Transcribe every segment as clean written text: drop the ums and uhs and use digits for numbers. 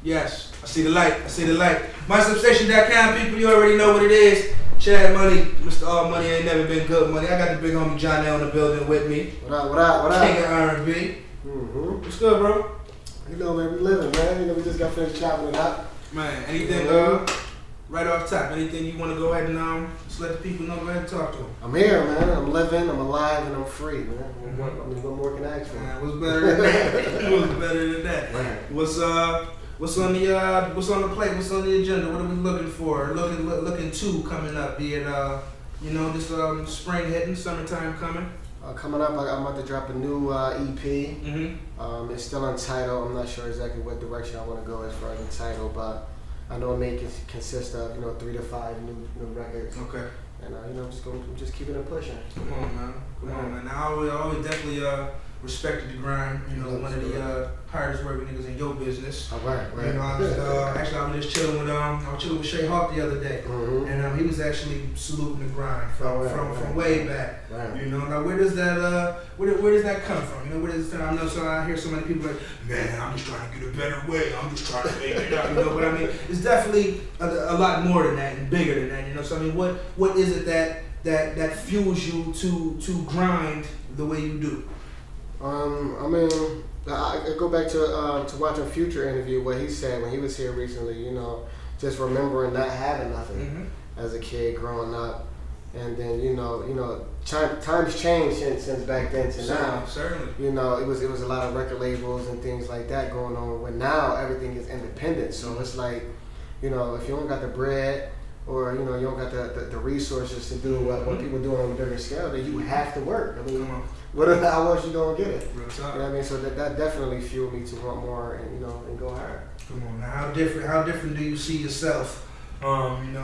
Yes, I see the light. I see the light. MySubstation.com, people, you already know what it is. Chad Money, Mr. All Money ain't never been good money. I got the big homie Johnal in the building with me. What up? King of R&B. What's good, bro? You know, man, we living, man. You know, we just got finished chopping it up. Man, anything, right off top, anything you want to go ahead and just let the people know, go ahead and talk to them. I'm here, man. I'm living, I'm alive, and I'm free, man. I mean, what more can I ask for? Man, what's better than that? What's better than that? Man. What's on the plate? What's on the agenda? What are we looking for? Looking to coming up? Be it this spring hitting, summertime coming. Coming up, I'm about to drop a new EP. It's still untitled. I'm not sure exactly what direction I want to go as far as the title, but I know it may consist of 3 to 5 new records. Okay. And I'm just keeping it pushing. Come on, man. Now I always definitely respected the grind. One of the hardest working niggas in your business. Right. I was just chilling with Shay Hawk the other day, and he was actually saluting the grind from way back. Right. Now where does that come from? Where does I know? So I hear so many people like, man, I'm just trying to get a better way. I'm just trying to make it up. But I mean, it's definitely a lot more than that and bigger than that. So I mean, what is it that fuels you to grind the way you do? I go back to watching Future interview, what he said when he was here recently, just remembering not having nothing as a kid growing up. And then, times changed since back then to now. Certainly. It was a lot of record labels and things like that going on, when now everything is independent. So it's like, if you don't got the bread, or you don't got the resources to do what people do on a bigger scale, then you have to work. I mean, how else you gonna get it? Real talk. You know what I mean? So that definitely fueled me to want more and and go hard. Come on, now how different do you see yourself? In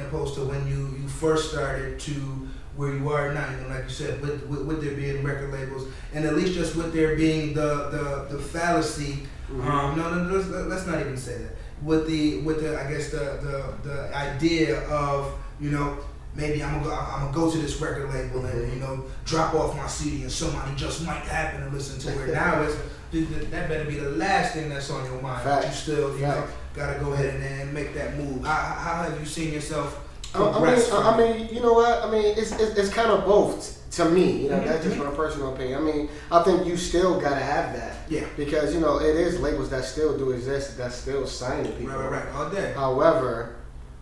opposed to when you first started to where you are now. Like you said, with there being record labels, and at least just with there being the fallacy. No, let's not even say that. With the I guess the idea of maybe I'm gonna go to this record label and drop off my CD and somebody just might happen to listen to it. Now that better be the last thing that's on your mind. Fact. You still gotta go ahead and make that move. How have you seen yourself progress? I mean, you know what? I mean, it's kind of both to me. That's just my personal opinion. I mean, I think you still gotta have that. Yeah. Because it is labels that still do exist, that still signing people. Right, all day. However,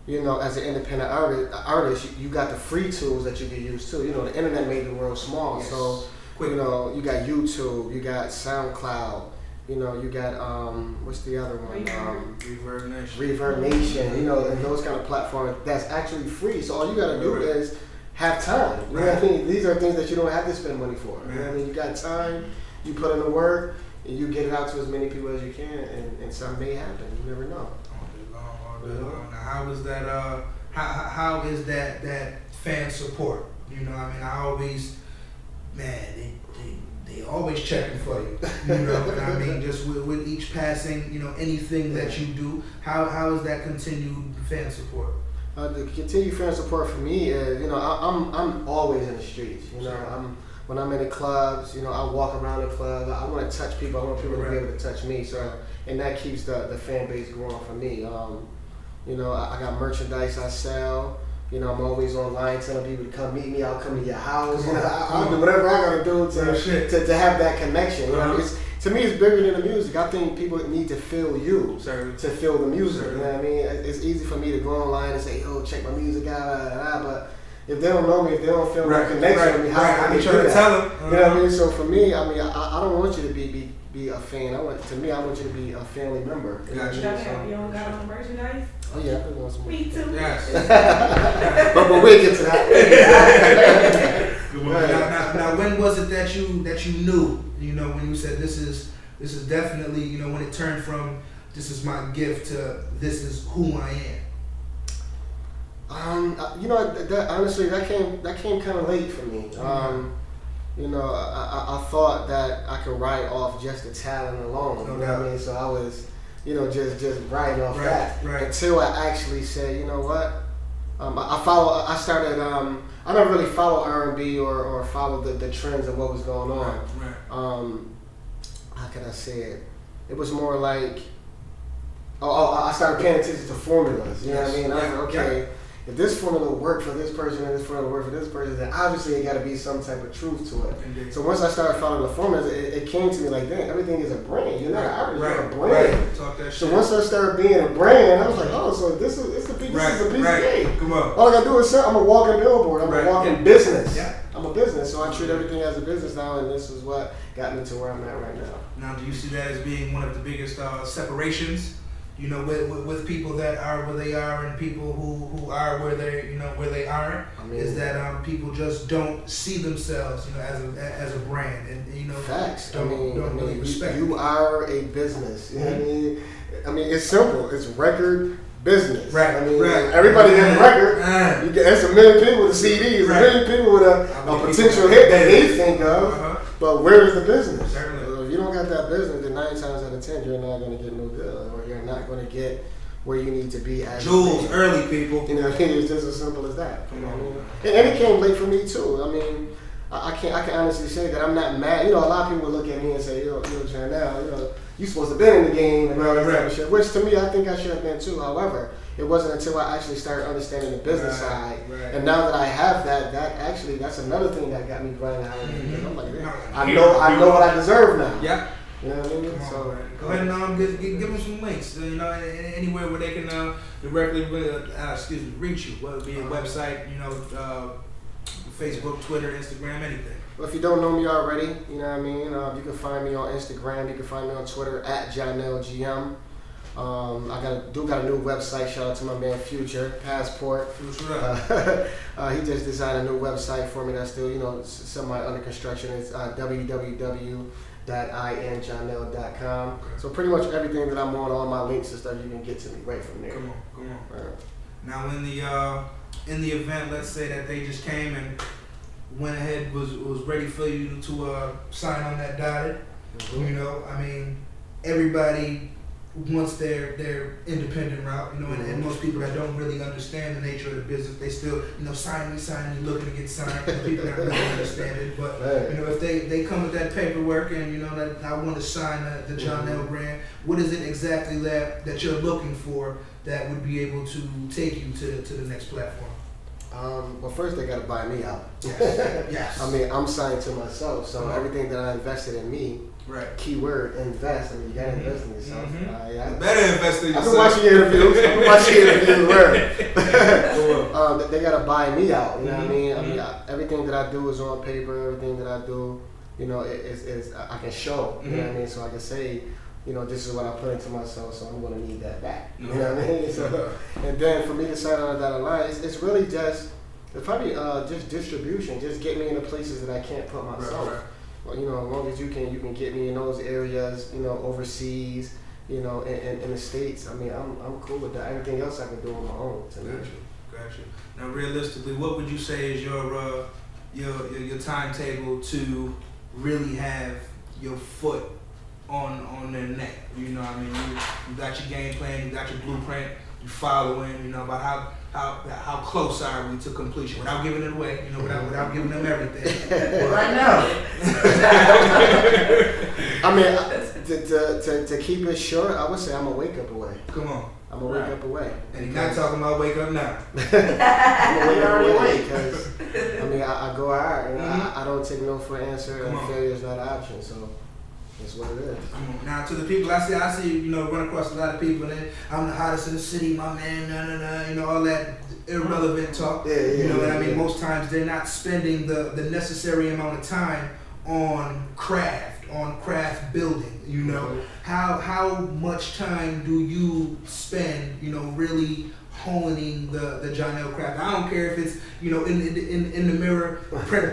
as an independent artist, you got the free tools that you can use too. The internet made the world small, yes. So you got YouTube, you got SoundCloud, you got what's the other one? Reverb Nation. And those kind of platforms that's actually free. So all you gotta do is have time. You know what I mean? These are things that you don't have to spend money for. You know what I mean? You got time, you put in the work, and you get it out to as many people as you can, and something may happen. You never know. All day long. Now, how is that? How is that fan support? I always, man, they always checking for you. And I mean, just with each passing, anything that you do, how is that continued fan support? The continued fan support for me is, I'm always in the streets. When I'm in the clubs, I walk around the club. I want to touch people. I want people to be able to touch me. So, and that keeps the fan base growing for me. I got merchandise I sell. I'm always online telling people to come meet me. I'll come to your house. I'll do whatever I gotta do to have that connection. To me, it's bigger than the music. I think people need to feel you to feel the music. You know what I mean? It's easy for me to go online and say, "Yo, check my music out," but if they don't know me, if they don't feel that connection with me, how can they do that? Tell them. You know what I mean? So for me, I don't want you to be a fan. I want you to be a family member. You don't got on merchandise? Oh yeah, I put on some. Me too. Yes. but we'll get to that. Now, when was it that you knew? When you said this is definitely when it turned from this is my gift to this is who I am. Honestly, that came kind of late for me. I thought that I could write off just the talent alone. You know what I mean? So I was, just writing off that until I actually said, you know what? I never really followed R&B or followed the trends of what was going on. Right. How can I say it? It was more like I started paying attention to formulas. You know what I mean? I was like, okay, if this formula worked for this person and this formula worked for this person, then obviously it got to be some type of truth to it. Indeed. So once I started following the formulas, it came to me like, dang, everything is a brand. You're not average, you're a brand. Right. Talk that shit. So once I started being a brand, I was like, oh, so this is a piece of cake. Come on. All I gotta do is I'm a walking billboard. I'm a walking business. Yeah. I'm a business, so I treat everything as a business now, and this is what got me to where I'm at right now. Now, do you see that as being one of the biggest separations? You know, with people that are where they are and people who are where they aren't, is that people just don't see themselves, as a brand, and facts. don't really respect. You are a business. You know what I mean? I mean, it's simple. It's record business. Right. I mean, everybody has a record. That's a million people with CDs. Right. A million people with a potential hit that they think of. But where is the business? Certainly. If you don't got that business, then 9 times out of 10, you're not going to get no deal, or you're not going to get where you need to be as Jules, early people. You know, it's just as simple as that. Come on. And it came late for me too. I mean, I can honestly say that I'm not mad. You know, a lot of people look at me and say, Johnal, you supposed to been in the game and all that type of shit. Which to me, I think I should have been too. However, it wasn't until I actually started understanding the business side, and now that I have that's another thing that got me grinding out. I'm like, I know what I deserve now. Yeah. You know what I mean? Come on, so go ahead and give them some links. Anywhere where they can directly reach you. Whether it be a website, Facebook, Twitter, Instagram, anything. Well, if you don't know me already, you know what I mean? You can find me on Instagram. You can find me on Twitter at JohnalGM. I got a new website. Shout out to my man Future Passport. He just designed a new website for me that's still semi under construction. It's www.injohnal.com. So pretty much everything that I'm on, all my links and stuff, you can get to me right from there. Come on. Now in the event, let's say that they just came and went ahead, was ready for you to sign on that dotted. Everybody wants their independent route, and most people that don't really understand the nature of the business, they still, sign me, looking to get signed. People that really understand it, but if they come with that paperwork and that I want to sign the Johnal brand, what is it exactly that you're looking for that would be able to take you to the next platform? Well, first they got to buy me out. Yes. I mean, I'm signed to myself, so everything that I invested in me. Right. Keyword invest. I mean, you gotta invest in yourself. Better invest in yourself. I've been watching interviews. They gotta buy me out. You know what I mean? Everything that I do is on paper. Everything that I do, is I can show. You know what I mean? So I can say, this is what I put into myself. So I'm gonna need that back. You know what I mean? So, and then for me to sign on that line, it's really just distribution. Just get me in the places that I can't put myself. Right. Well, as long as you can get me in those areas, overseas, in the States. I mean, I'm cool with that. Everything else I can do on my own. Gotcha. Now, realistically, what would you say is your timetable to really have your foot on their neck? You got your game plan, you got your blueprint, you following, about how close are we to completion without giving it away, without giving them everything. Right now. I mean, to keep it short, I would say I'm a wake up away. Come on. I'm a wake up away. And you're not talking about wake up now. I'm a wake up away because, I go hard and I don't take no for an answer, and failure is not an option, so that's what it is. Now, to the people I see, run across a lot of people, and I'm the hottest in the city, my man, all that irrelevant talk. Most times they're not spending the necessary amount of time on craft building. How much time do you spend, really honing the Johnal craft? I don't care if it's in the mirror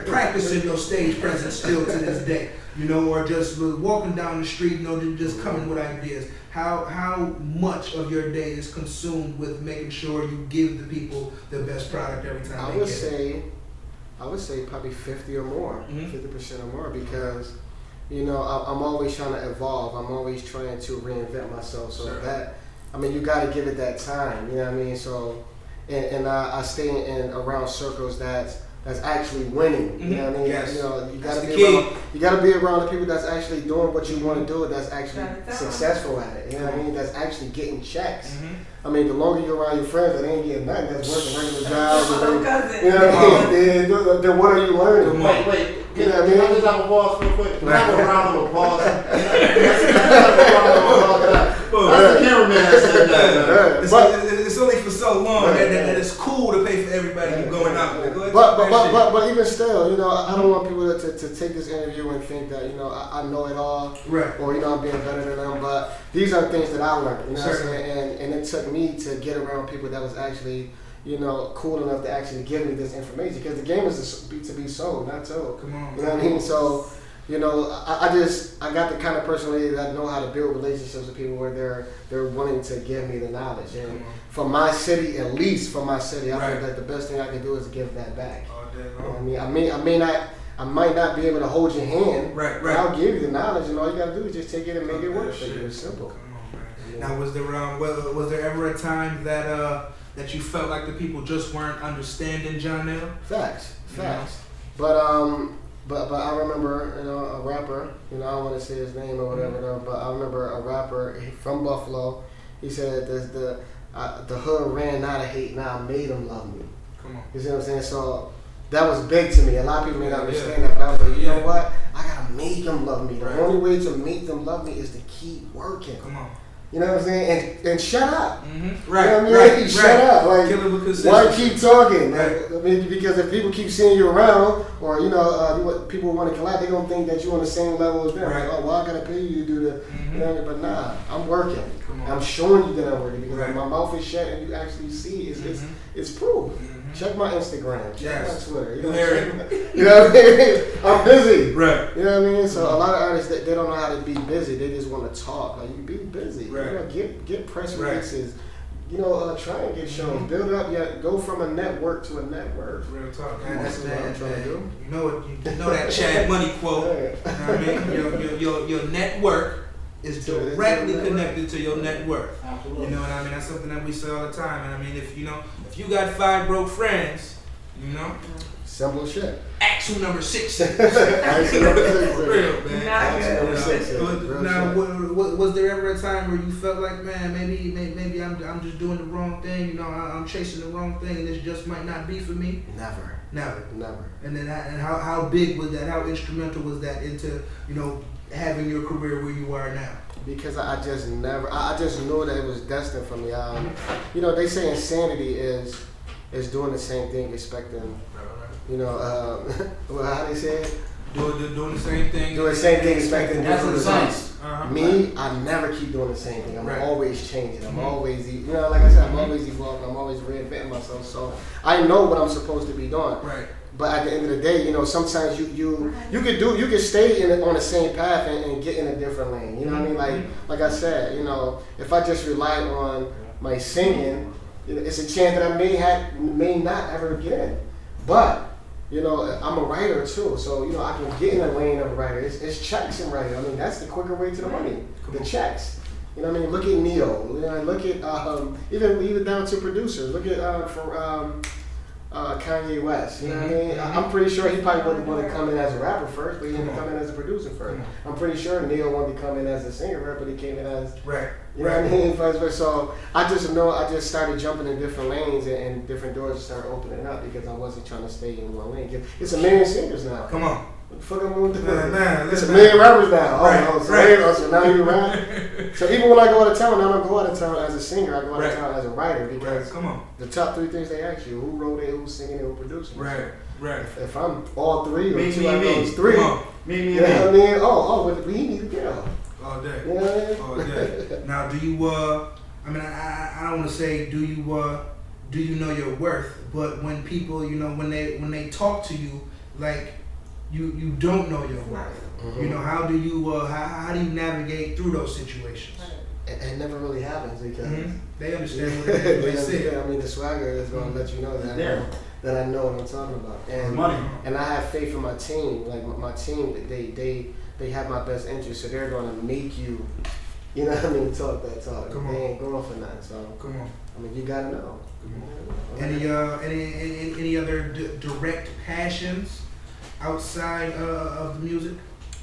practicing your stage presence still to this day. Or just walking down the street, just coming with ideas. How much of your day is consumed with making sure you give the people the best product every time they get it? I would say probably 50 or more, 50% or more, because I'm always trying to evolve. I'm always trying to reinvent myself. So you got to give it that time. You know what I mean? So, and I stay in around circles that that's actually winning. You know what I mean? Yes. You know, you That's gotta the be key. around. You gotta be around the people that's actually doing what you want to do. That's actually successful at it. You know what I mean? That's actually getting checks. I mean, the longer you're around your friends that ain't getting nothing, that's working regular jobs. You know what I mean? Then what are you learning? Wait. You know what I mean? Can I just have a pause real quick? Can I have a round of applause? That's the cameraman that said that. It's only for so long that it's cool to pay for everybody who's going out there. Go ahead, But even still, you know, I don't want people to take this interview and think that, you know, I know it all, right? Or, you know, I'm being better than them. But these are things that I learned, you know what I'm saying? And it took me to get around people that was actually, you know, cool enough to actually give me this information, because the game is to be sold, not told. Come on, you know what I mean? So, you know, I got the kind of personality that know how to build relationships with people where they're willing to give me the knowledge. And for my city, at least for my city, I think that the best thing I can do is give that back. All day long. You know what I mean, I might not be able to hold your hand, right. But I'll give you the knowledge, and all you gotta do is just take it and make it work for you. It's simple. Come on, man. Now, was there ever a time that you felt like the people just weren't understanding Johnal? Facts. Yeah. But I remember, you know, a rapper, you know, I don't want to say his name or whatever, but I remember a rapper from Buffalo. He said the hood ran out of hate, now I made them love me. Come on. You see what I'm saying? So that was big to me. A lot of people may not understand that, but I was like, you know what? I gotta make them love me. The only way to make them love me is to keep working. Come on. You know what I'm saying? And shut up. Right. You know what I mean? Shut up. Like, why keep talking? Right. I mean, because if people keep seeing you around, or, you know, people want to collab, they're going to think that you're on the same level as them. Right. Like, oh, well, I got to pay you to do the, you know, but nah, I'm working. Come on. I'm showing you that I'm working, because Right. my mouth is shut and you actually see it's proof. Check my Instagram. Check my Twitter. You know what I'm saying? You know what I mean? I'm busy. Right. You know what I mean? So a lot of artists, they don't know how to be busy. They just want to talk. Like, you be busy. Right. You know, get press releases. You know, try and get shows. Build up. Go from a network to a network. Real talk. That's what I'm trying to do. You know that Chad Money quote. You know what I mean? Your network is directly connected to your net worth. Absolutely. You know what I mean? That's something that we say all the time. And I mean, if you got 5 broke friends, you know, simple shit. ask who number 6 is. Actually, number 6 is. For real, man. Not Number 6 is. Now, was there ever a time where you felt like, man, maybe I'm just doing the wrong thing? You know, I'm chasing the wrong thing, and this just might not be for me. Never. And then, how big was that? How instrumental was that into, you know, having your career where you are now? Because I just knew that it was destined for me. You know, they say insanity is doing the same thing, expecting, you know, well, how they say it? Doing the same thing. Doing the same thing, expecting That's different insane. results. Uh-huh. Me, I never keep doing the same thing. I'm Right. always changing. I'm always, you know, like I said, I'm always evolving. I'm always reinventing myself. So I know what I'm supposed to be doing. Right. But at the end of the day, you know, sometimes you can stay on the same path and get in a different lane. You know what I mean? Like I said, you know, if I just rely on my singing, you know, it's a chance that I may not ever get in. But you know, I'm a writer too, so you know I can get in the lane of a writer. It's checks in writing. I mean, that's the quicker way to the money. The checks. You know what I mean? Look at Neo. You know, look at even down to producers. Look at Kanye West. You know what I mean? I'm pretty sure he probably wouldn't want to come in as a rapper first, but he had to come in as a producer first. I'm pretty sure Neo wanted to come in as a singer, but he came in as You know what I mean? Vice versa. So I just started jumping in different lanes and different doors started opening up because I wasn't trying to stay in one lane. It's a million singers now. Come on. What the fuck am I going to do? Man, it's a million rappers now. Right, So now you rap. So even when I go out of town, I don't go out of town as a singer. I go out of town as a writer because the top 3 things they ask you: who wrote it, who's singing it, who produced it. Right. If I'm all 3 or Me, 2 me, out of me. those 3, you know what I mean? But we need a girl. All day. You know what I mean? All day. Now, do you? I mean, I don't want to say do you know your worth, but when people, you know, when they talk to you, like you don't know your worth. You know, how do you navigate through those situations? It never really happens because they understand what it is. They see. I mean, the swagger is going to let you know that I know what I'm talking about. And money. And I have faith in my team. Like my team, they have my best interest, so they're going to make you you know what I mean, talk that talk. Come They on. ain't going for nothing. So Come on. I mean, you gotta know. Any other direct passions outside of the music?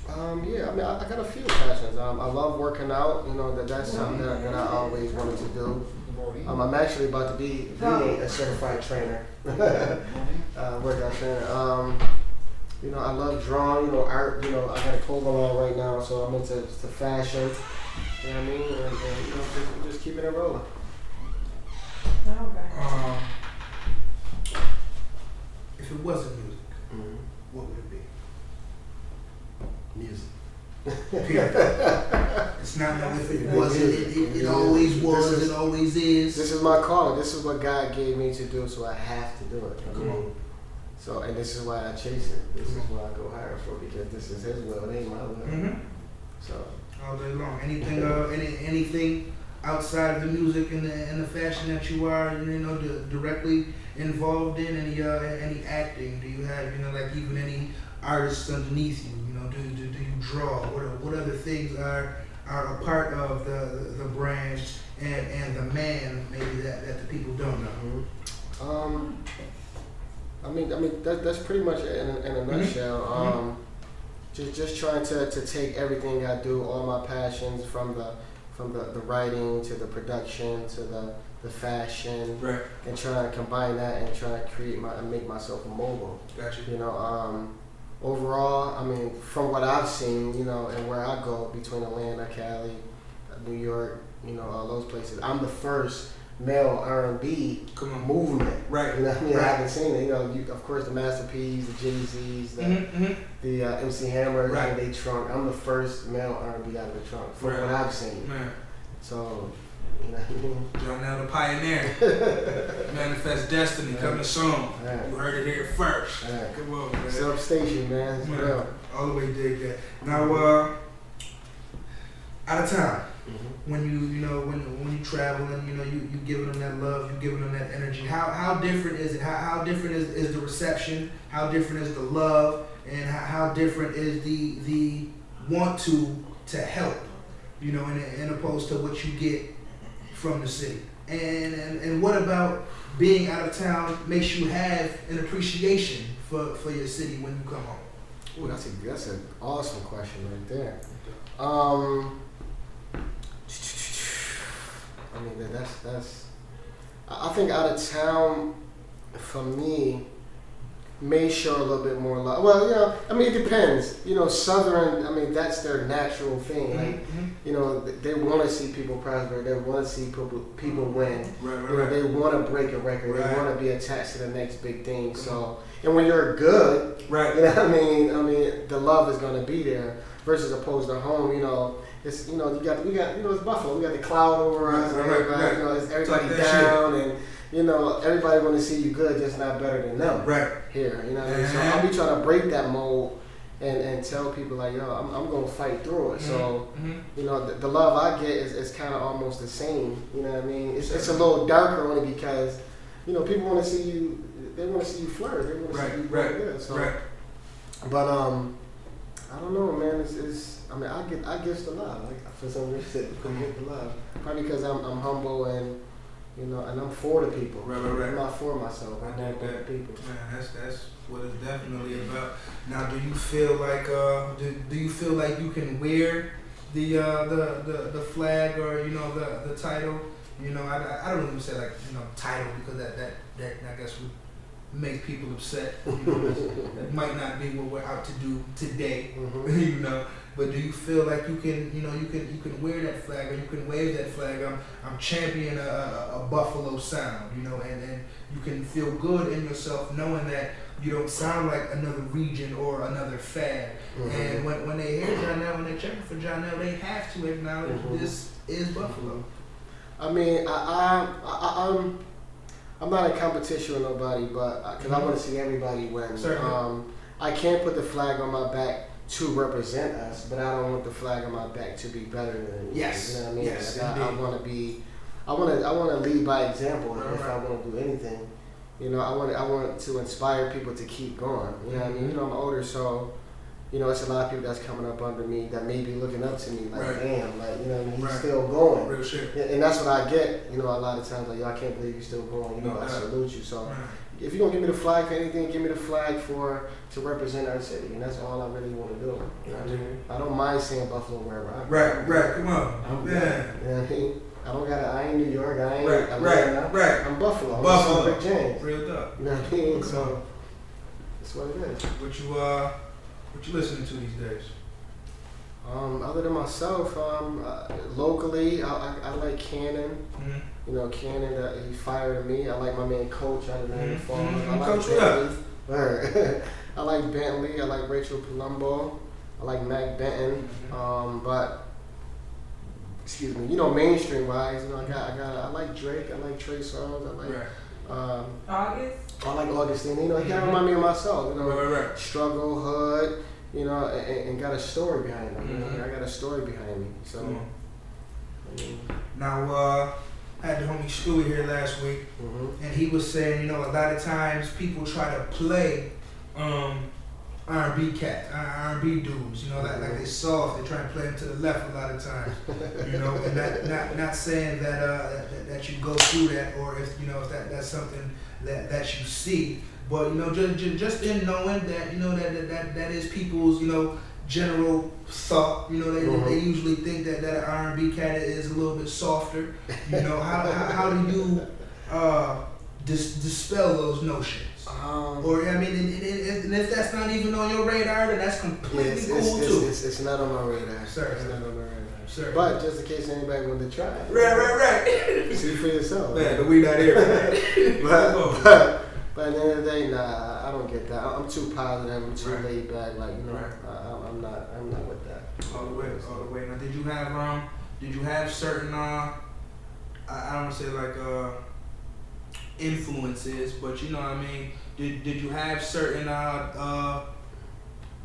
Yeah, I mean, I got a few passions. I love working out. You know, that's something that I always wanted to do. I'm actually about to be a certified trainer, workout trainer. You know, I love drawing. You know, art. You know, I got a clothing line right now, so I'm into fashion. You know what I mean? And you know, just keeping it rolling. Okay. If it wasn't music, what would it be? Music. Period. It's not no if it wasn't. It always was. It always is. This is my calling. This is what God gave me to do, so I have to do it. Come on. So, and this is why I chase it. This is why I go higher for, because this is His will. It ain't my will. Mm-hmm. So. All day long. Anything? Anything outside of the music and the fashion that you are, you know, directly involved in? Any acting? Do you have, you know, like even any artists underneath you? You know, do you draw? What other things are a part of the brand and the man maybe that the people don't know? Mm-hmm. I mean that's pretty much it in a nutshell. Just trying to take everything I do, all my passions, from the writing to the production to the fashion, Right. and try to combine that and try to make myself a mogul. Gotcha. You know, overall, I mean, from what I've seen, you know, and where I go between Atlanta, Cali, New York, you know, all those places, I'm the first male R&B Come on. movement. Right. You know what I mean? Right. I haven't seen it. You know, of course, the Master P's, the Jay-Z's, the MC Hammer, Right. out of their trunk. I'm the first male R&B out of the trunk, from Right. what I've seen. Man. So, you know what I mean? Johnal the pioneer. Manifest Destiny coming soon. Right. You heard it here first. Right. Come on, man. Substation, man. It's Man, real. all the way dig that. Now, out of town, when you travel and you giving them that love, you giving them that energy. How different is it? How different is the reception? How different is the love? And how different is the want to help? You know, in opposed to what you get from the city. And what about being out of town makes you have an appreciation for your city when you come home? Ooh, that's an awesome question right there. I mean, that's. I think out of town, for me, may show a little bit more love. Well, you know, I mean, it depends. You know, Southern, I mean, that's their natural thing. Like, you know, they want to see people prosper. They want to see people win. Right, You know, they want to break a record. Right. They want to be attached to the next big thing. So, and when you're good, Right. you know what I mean? I mean, the love is going to be there. Versus opposed to home, you know, it's, you know, we got, you know, it's Buffalo. We got the cloud over us, and everybody, you know, it's everybody down, and you know, everybody want to see you good, just not better than them. Right. Here, you know what I mean? So I'll be trying to break that mold and tell people like, yo, I'm gonna fight through it. So, you know, the love I get is kind of almost the same. You know what I mean? It's a little darker only because, you know, people want to see you. They want to see you flourish. They want to see you doing good. So, but I don't know, man. It's I mean, I get the love. Like, for some reason, I get the love. Probably because I'm humble and, you know, and I'm for the people. Right. I'm not for myself. I'm I dig for the that. people. Man, that's what it's definitely about. Now, do you feel like do you feel like you can wear the flag or, you know, the title? You know, I don't even say like, you know, title, because that I guess would make people upset. You know, that might not be what we're out to do today. You know, but do you feel like you can, you know, you can wear that flag, or you can wave that flag? I'm championing a Buffalo sound, you know, and you can feel good in yourself knowing that you don't sound like another region or another fad. And when they hear Johnal, when they're checking for Johnal, they have to acknowledge this is Buffalo. I mean, I'm not in competition with nobody, but because I want to see everybody win. Certainly. I can't put the flag on my back to represent us, but I don't want the flag on my back to be better than Yes. you know what I mean? Yes, like, I indeed. want to be. I want to lead by example if I Right. want to do anything. You know, I want to inspire people to keep going. You know what I mean? You know, I'm older, so you know, it's a lot of people that's coming up under me that may be looking up to me like, Right. damn, like, you know, he's Right. still going. Real shit. And that's what I get, you know, a lot of times, like, yo, I can't believe you're still going, you know, No I doubt. salute you. So Right. if you're going to give me the flag for anything, give me the flag to represent our city. And that's all I really want to do. You know what I mean? I don't mind saying Buffalo wherever I go. Right. Come on. I'm Man. You know what I mean? I ain't New York, I ain't Right. Atlanta. Right. I'm Buffalo. I'm Buffalo. Rick James. Real tough. You know what I mean? So that's what it is. What you listening to these days? Other than myself, locally, I like Cannon. Mm-hmm. You know, Cannon, he fired me. I like my man Coach out of Niagara Falls. Mm-hmm. I like Coach, what up? Bentley. Right. I like Bentley. I like Rachel Palumbo. I like Mac Benton. But excuse me, you know, mainstream wise, you know, I like Drake. I like Trey Songz. I like August? I like Augustine. You know, he remind me of myself. You know, Right. struggle, hood. You know, and got a story behind me. You Mm-hmm. know, I got a story behind me. So. I mean, Now, I had the homie Stewie here last week, and he was saying, you know, a lot of times people try to play R&B cats, R&B dudes, you know, like they soft, they try to play them to the left a lot of times, you know, and not saying that you go through that, or if, you know, if that's something that you see, but, you know, just in knowing that, you know, that is people's, you know, general thought, you know, they usually think that an R&B cat is a little bit softer, you know, how do you dispel those notions? Or, I mean, and if that's not even on your radar, then that's completely cool too. It's not on my radar. Sir. It's not on my radar. Sir. But just in case anybody wanted to try it. Right. See for yourself. Man, but we not here. But at the end of the day, nah, I don't get that. I'm too positive. I'm too Right. laid back. Like, you know, Right. I'm not with that. All the way. Now, did you have certain I don't want to say like influences, but you know what I mean? Did you have certain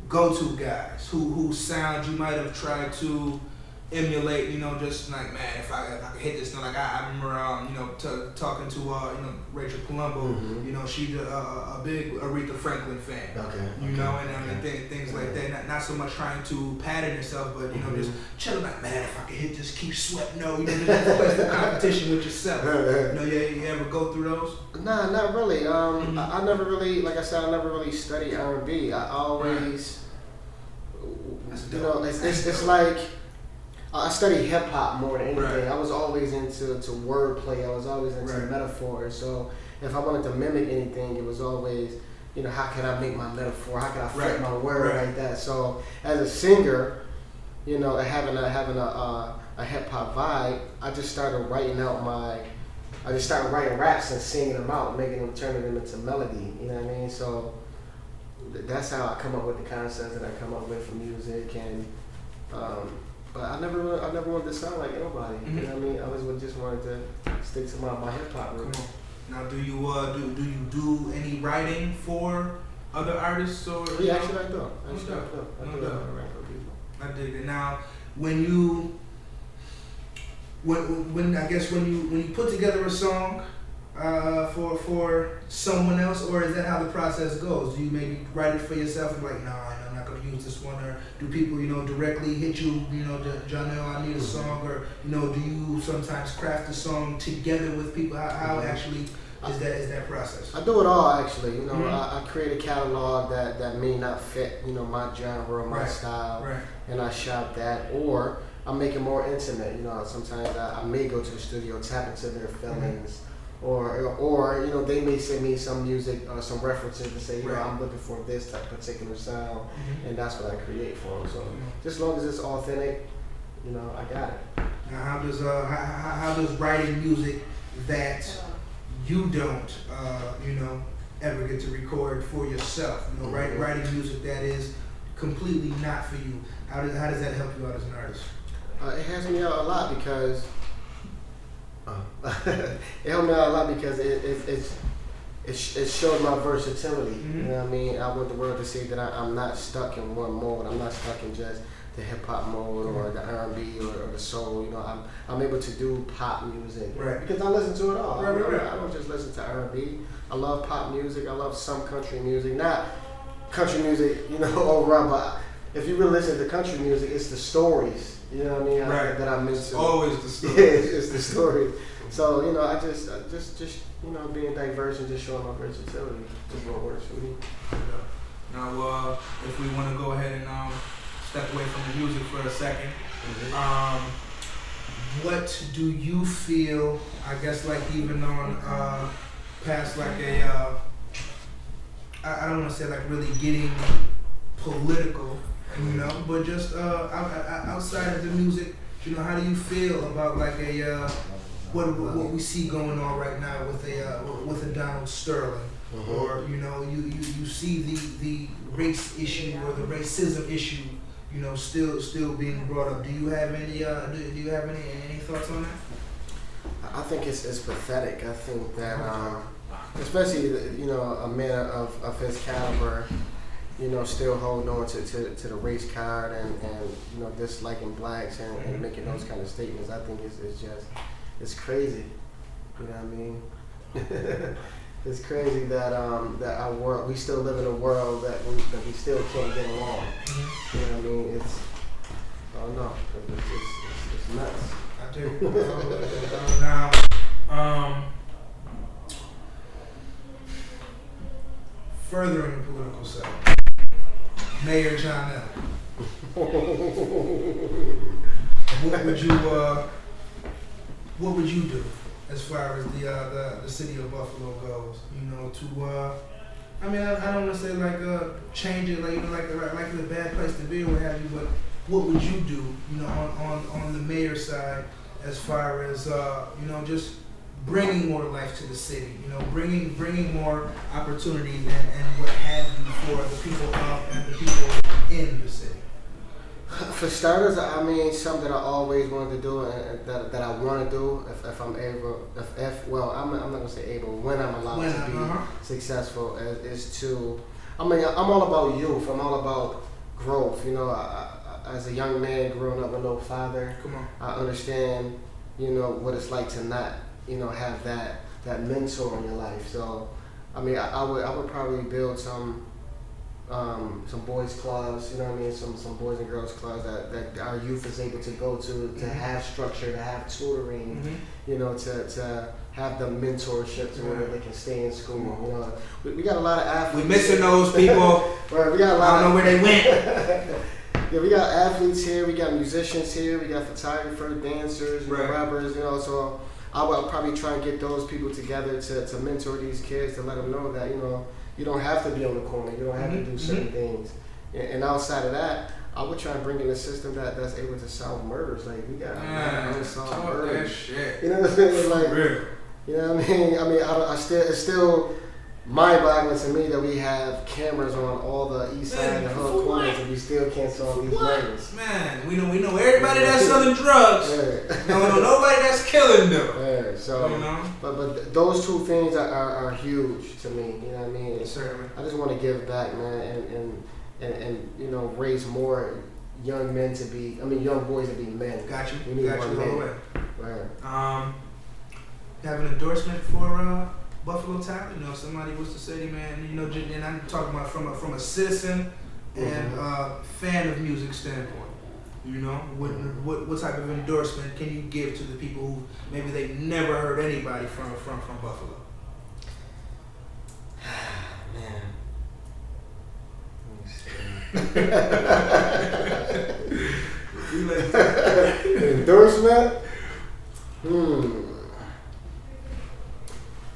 go-to guys whose sound you might have tried to emulate? You know, just like, man, if I could hit this note, like I remember you know, talking to you know, Rachel Palumbo. You know, she's a big Aretha Franklin fan. Okay. You know, and I mean things like that. Not so much trying to pattern yourself, but you know, just chilling. Like, man, if I could hit this, keep sweating. No, you know, just place the competition with yourself. You know, you ever go through those? Nah, not really. I never really, like I said, I never really studied R&B. I always, you know, it's like. I studied hip hop more than anything. Right. I was always into wordplay. I was always into metaphors. So if I wanted to mimic anything, it was always, you know, how can I make my metaphor? How can I flip my word like that? So as a singer, you know, having a hip hop vibe, I just started writing raps and singing them out, turning them into melody. You know what I mean? So that's how I come up with the concepts that I come up with for music and. But I never wanted to sound like nobody. You know what I mean? I always just wanted to stick to my hip hop roots. Now, do you do any writing for other artists or? Yeah, actually I do. I do. No. I dig it. Now, when you put together a song for someone else, or is that how the process goes? Do you maybe write it for yourself and like, nah, I'm not gonna use this one, or do people, you know, directly hit you, you know, Johnal, I need a song, or you know, do you sometimes craft a song together with people? How actually is that process? I do it all actually. You know, I create a catalog that may not fit, you know, my genre or my style, and I shop that, or I make it more intimate. You know, sometimes I may go to the studio, tap into their feelings. Or you know, they may send me some music or some references and say, you know, I'm looking for this type of particular sound, and that's what I create for them. So just as long as it's authentic, you know, I got it. Now, how does writing music that you don't, you know, ever get to record for yourself? You know, writing music that is completely not for you. How does that help you out as an artist? It helps me out a lot because. It helped me out a lot because it showed my versatility. You know what I mean? I want the world to see that I'm not stuck in one mode. I'm not stuck in just the hip hop mode or the R&B or the soul. You know, I'm able to do pop music because I listen to it all. I don't just listen to R&B. I love pop music. I love some country music, not country music, you know, or rap, but if you really listen to country music, it's the stories. You know what I mean? Right. That I mentioned. It's always the story. Yeah, it's the story. So I just being diverse and just showing my versatility is what works for me. Now, if we want to go ahead and step away from the music for a second, what do you feel? I guess like even on past like a I don't want to say like really getting political, but just outside of the music, how do you feel about like a what we see going on right now with a Donald Sterling, or you see the race issue or the racism issue, still being brought up. Do you have any any thoughts on that? I think it's pathetic. I think that especially a man of his caliber, still holding on to the race card and disliking blacks and making those kind of statements. I think it's crazy. You know what I mean? It's crazy that that our world, we still live in a world that we still can't get along. You know what I mean? I don't know. It's nuts. I do. Now, further in the political side, Mayor Johnal. What would you do as far as the city of Buffalo goes? I don't want to say like change it, like it's a bad place to be or what have you, but what would you do, on the mayor's side as far as just bringing more life to the city, bringing more opportunity and what have you for the people of and the people in the city? For starters, something I always wanted to do and that I want to do if I'm able, I'm not gonna say able, when I'm allowed to be successful is to, I'm all about youth. I'm all about growth. As a young man growing up with no father, I understand, what it's like to not, have that mentor in your life. So, I would probably build some boys clubs, some boys and girls clubs that our youth is able to go to have structure, to have tutoring, to have the mentorship to where they can stay in school. We got a lot of athletes. We missing those people. Right, we got a lot. I don't know where they went. Yeah, we got athletes here, we got musicians here, we got photographers, dancers, rappers, so I would probably try and get those people together to mentor these kids, to let them know that, you don't have to be on the corner, you don't have to do certain things. And outside of that, I would try and bring in a system that's able to solve murders. Like, we got unsolved murders. That shit. You know what I'm saying? Like, real. You know what I mean? It's still mind-boggling to me that we have cameras on all the east side and the hood corners and we still can't solve these murders. Man, we know everybody that's selling drugs. No, nobody that's killing them. Yeah, so, but those two things are huge to me. You know what I mean? Yes, sir. I just want to give back, man, and raise more young men to be. Young boys to be men. Got you. We need more men. Right. Have an endorsement for Buffalo talent. Somebody was to say, man, and I'm talking about from a citizen and fan of music standpoint. What type of endorsement can you give to the people who maybe they've never heard anybody from Buffalo? Man. Endorsement?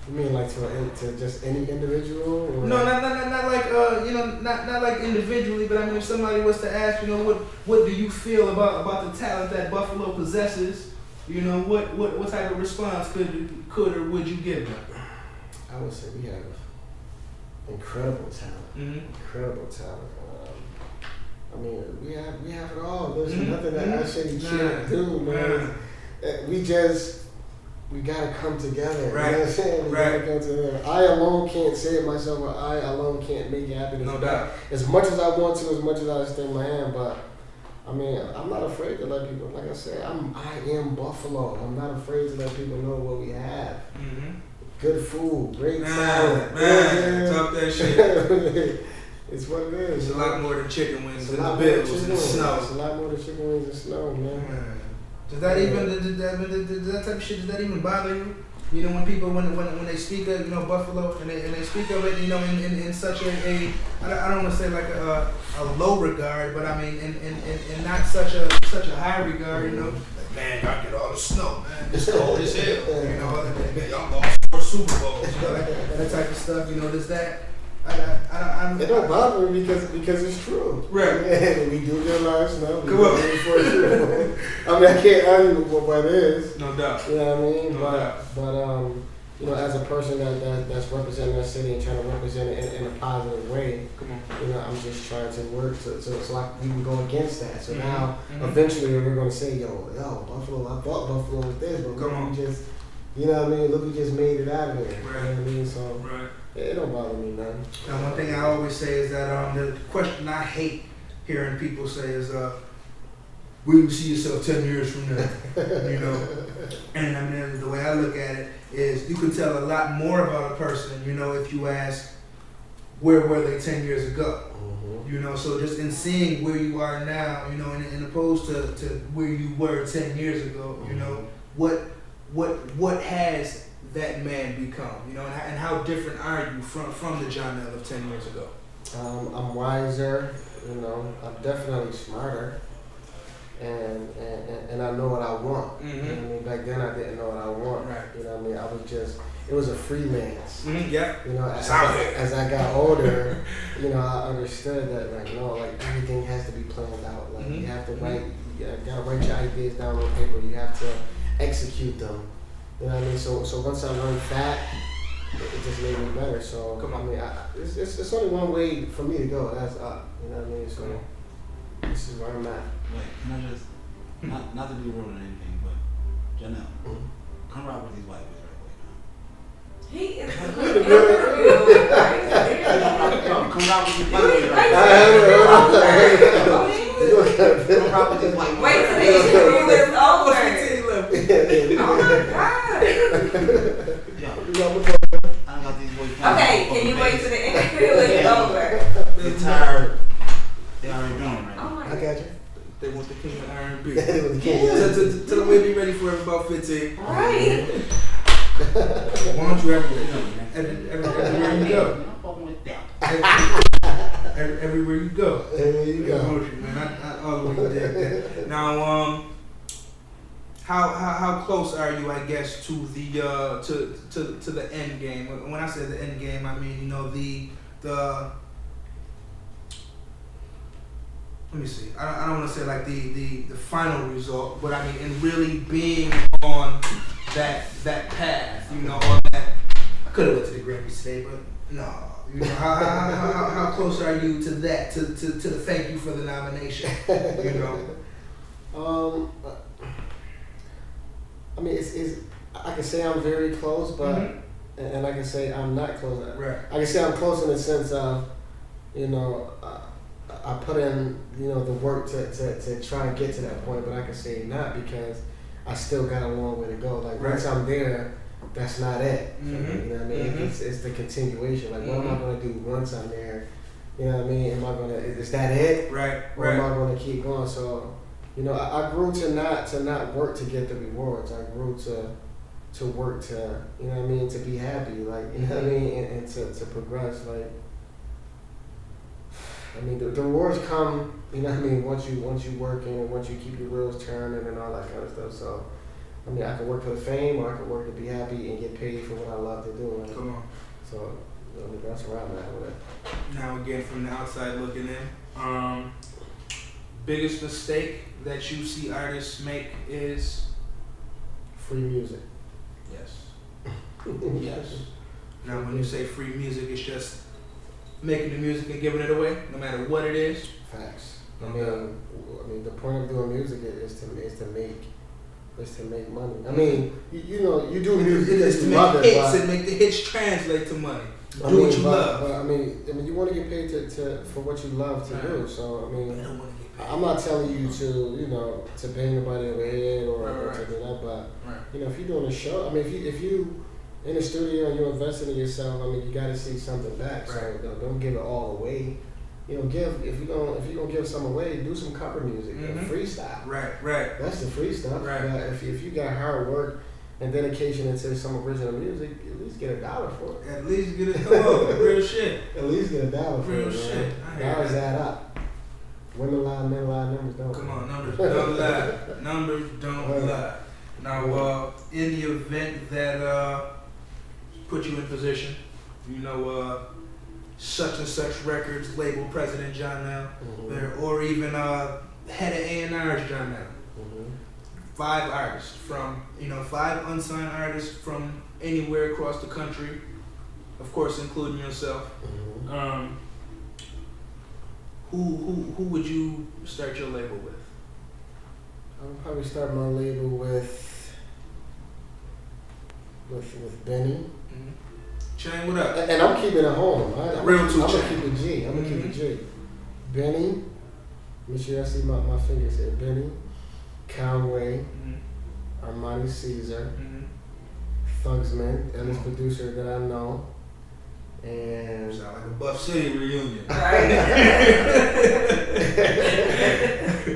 You mean like to just any individual? Or? No, not like not like individually, but if somebody was to ask, what do you feel about the talent that Buffalo possesses? What type of response could or would you give them? I would say we have incredible talent. Incredible talent. We have it all. There's nothing that I shouldn't can't do, man. We gotta come together. Right. You know what I'm saying? We gotta come together. I alone can't save myself, or I alone can't make it happen. No doubt. As much as I want to, as much as I extend my hand, but I'm not afraid to let people. Like I said, I am Buffalo. I'm not afraid to let people know what we have. Good food, great talent. Man, talk that shit. It's what it is. It's a lot more than chicken wings and the more bills than and the snow. It's a lot more than chicken wings and snow, man. Does that even does that type of shit? Does that even bother you? You know, when people when they speak of Buffalo and they speak of it, in such a I don't want to say like a low regard, but I mean in not such a high regard. You know, like, man, y'all get all the snow, man. It's cold as hell. You know, y'all lost 4 Super Bowls. You know, that type of stuff. You know, does that? It don't bother me because it's true. Right. Yeah, we do get a lot of snow. Come on. I mean, I can't argue with what it is. No doubt. You know what I mean? No doubt. But as a person that's representing that city and trying to represent it in a positive way, Come on. you know, I'm just trying to work so we can go against that. So now, eventually, we're going to say, yo, Buffalo, I thought Buffalo was this, but we just, you know what I mean? Look, we just made it out of there. Right. You know what I mean? So. Right. It don't bother me none. Now, one thing I always say is that the question I hate hearing people say is, where do you see yourself 10 years from now? You know? And I mean, the way I look at it is you can tell a lot more about a person, you know, if you ask, where were they 10 years ago? Mm-hmm. You know, so just in seeing where you are now, you know, and opposed to where you were 10 years ago, you know, what has that man become, you know, and how different are you from the Johnal of 10 years ago? I'm wiser, you know. I'm definitely smarter, and I know what I want. Mm-hmm. You know what I mean? Back then I didn't know what I want. Right. You know what I mean? It was a freelance. Mm-hmm. Yeah. You know, as I got older, you know, I understood that like everything has to be planned out. Like you have to write, you gotta write your ideas down on paper. You have to execute them. You know what I mean? So once I learned that, it just made me better. So Come on. I mean, it's only one way for me to go. That's up. You know what I mean? So this is where I'm at. Wait, can I just not to be rude or anything, but Johnal, come rock with these white boys right quick now. He is Come rock with these white boys right quick. Come rock with these white boys. Wait till the interview is over. Oh my God. I got these boys. Okay, can you wait till the interview is over? They're tired. They already doing it right Oh now. my I God. got you. They want the king of R&B. Yeah. Tell them we'll be ready for about 15. Right. Why don't you everywhere you go? I'm fucking with them. Everywhere you go. There you go. Emotion, man. I always dig that. Now, how close are you, I guess, to the to the end game? When I say the end game, I mean, you know, the let me see. I don't want to say like the final result, but I mean, in really being on that path, you know, on that. I could have went to the Grammys today, but no. You know, how close are you to that? To the thank you for the nomination. You know. I mean, it's I can say I'm very close, but and I can say I'm not close. Right. I can say I'm close in the sense of, you know, I put in, you know, the work to try and get to that point, but I can say not because I still got a long way to go. Like once I'm there, that's not it. You know what I mean? It's the continuation. Like what am I going to do once I'm there? You know what I mean? Am I going to? Is that it? Right. Or am I going to keep going? So, you know, I grew to not work to get the rewards. I grew to work to, you know what I mean, to be happy. Like, you know what I mean, and to progress. Like, I mean, the rewards come, you know what I mean, once you working and once you keep your wheels turning and all that kind of stuff. So, I mean, I can work for the fame or I can work to be happy and get paid for what I love to do. Like, Come on. So, I mean, that's where I'm at with it. Now again, from the outside looking in, biggest mistake that you see artists make is Free music. yes. Yes. Now, when you say free music, it's just making the music and giving it away, no matter what it is. Facts. I mean, the point of doing music is to make money. I mean, you know, you do music It's to you make love hits it, but, and make the hits translate to money. I Do mean, what you but, love. But I mean, you want to get paid to for what you love to do. So I You mean, don't want to get paid. I'm not telling you to, you know, to pay anybody over head or Right. to do that, but Right. you know, if you're doing a show, I mean, if you in the studio and you're investing in yourself, I mean, you got to see something back. So Right. don't give it all away. you know, if you gonna give some away, do some cover music, freestyle. Right. That's the free stuff. Right. If you got hard work and dedication into some original music, at least get $1 for it. At least get it. Come on, real shit. At least get $1 for Real it. shit. Dollars add up. Women lie, men lie, numbers don't. Come on, numbers don't lie. Numbers don't lie. Now, in the event that put you in position, you know, such and such records label president Johnal, or even head of A&R's Johnal. 5 artists from, 5 unsigned artists from anywhere across the country, of course, including yourself. Who would you start your label with? I would probably start my label with Benny. Chang, what up? And I'm keeping it home. I'm Real two gonna Chang. keep it G. I'm gonna keep it G. Benny, make sure I see my fingers here. Benny, Conway, Armani Caesar, Thugsman, illest producer that I know, and Sound like a Buff City reunion. Right.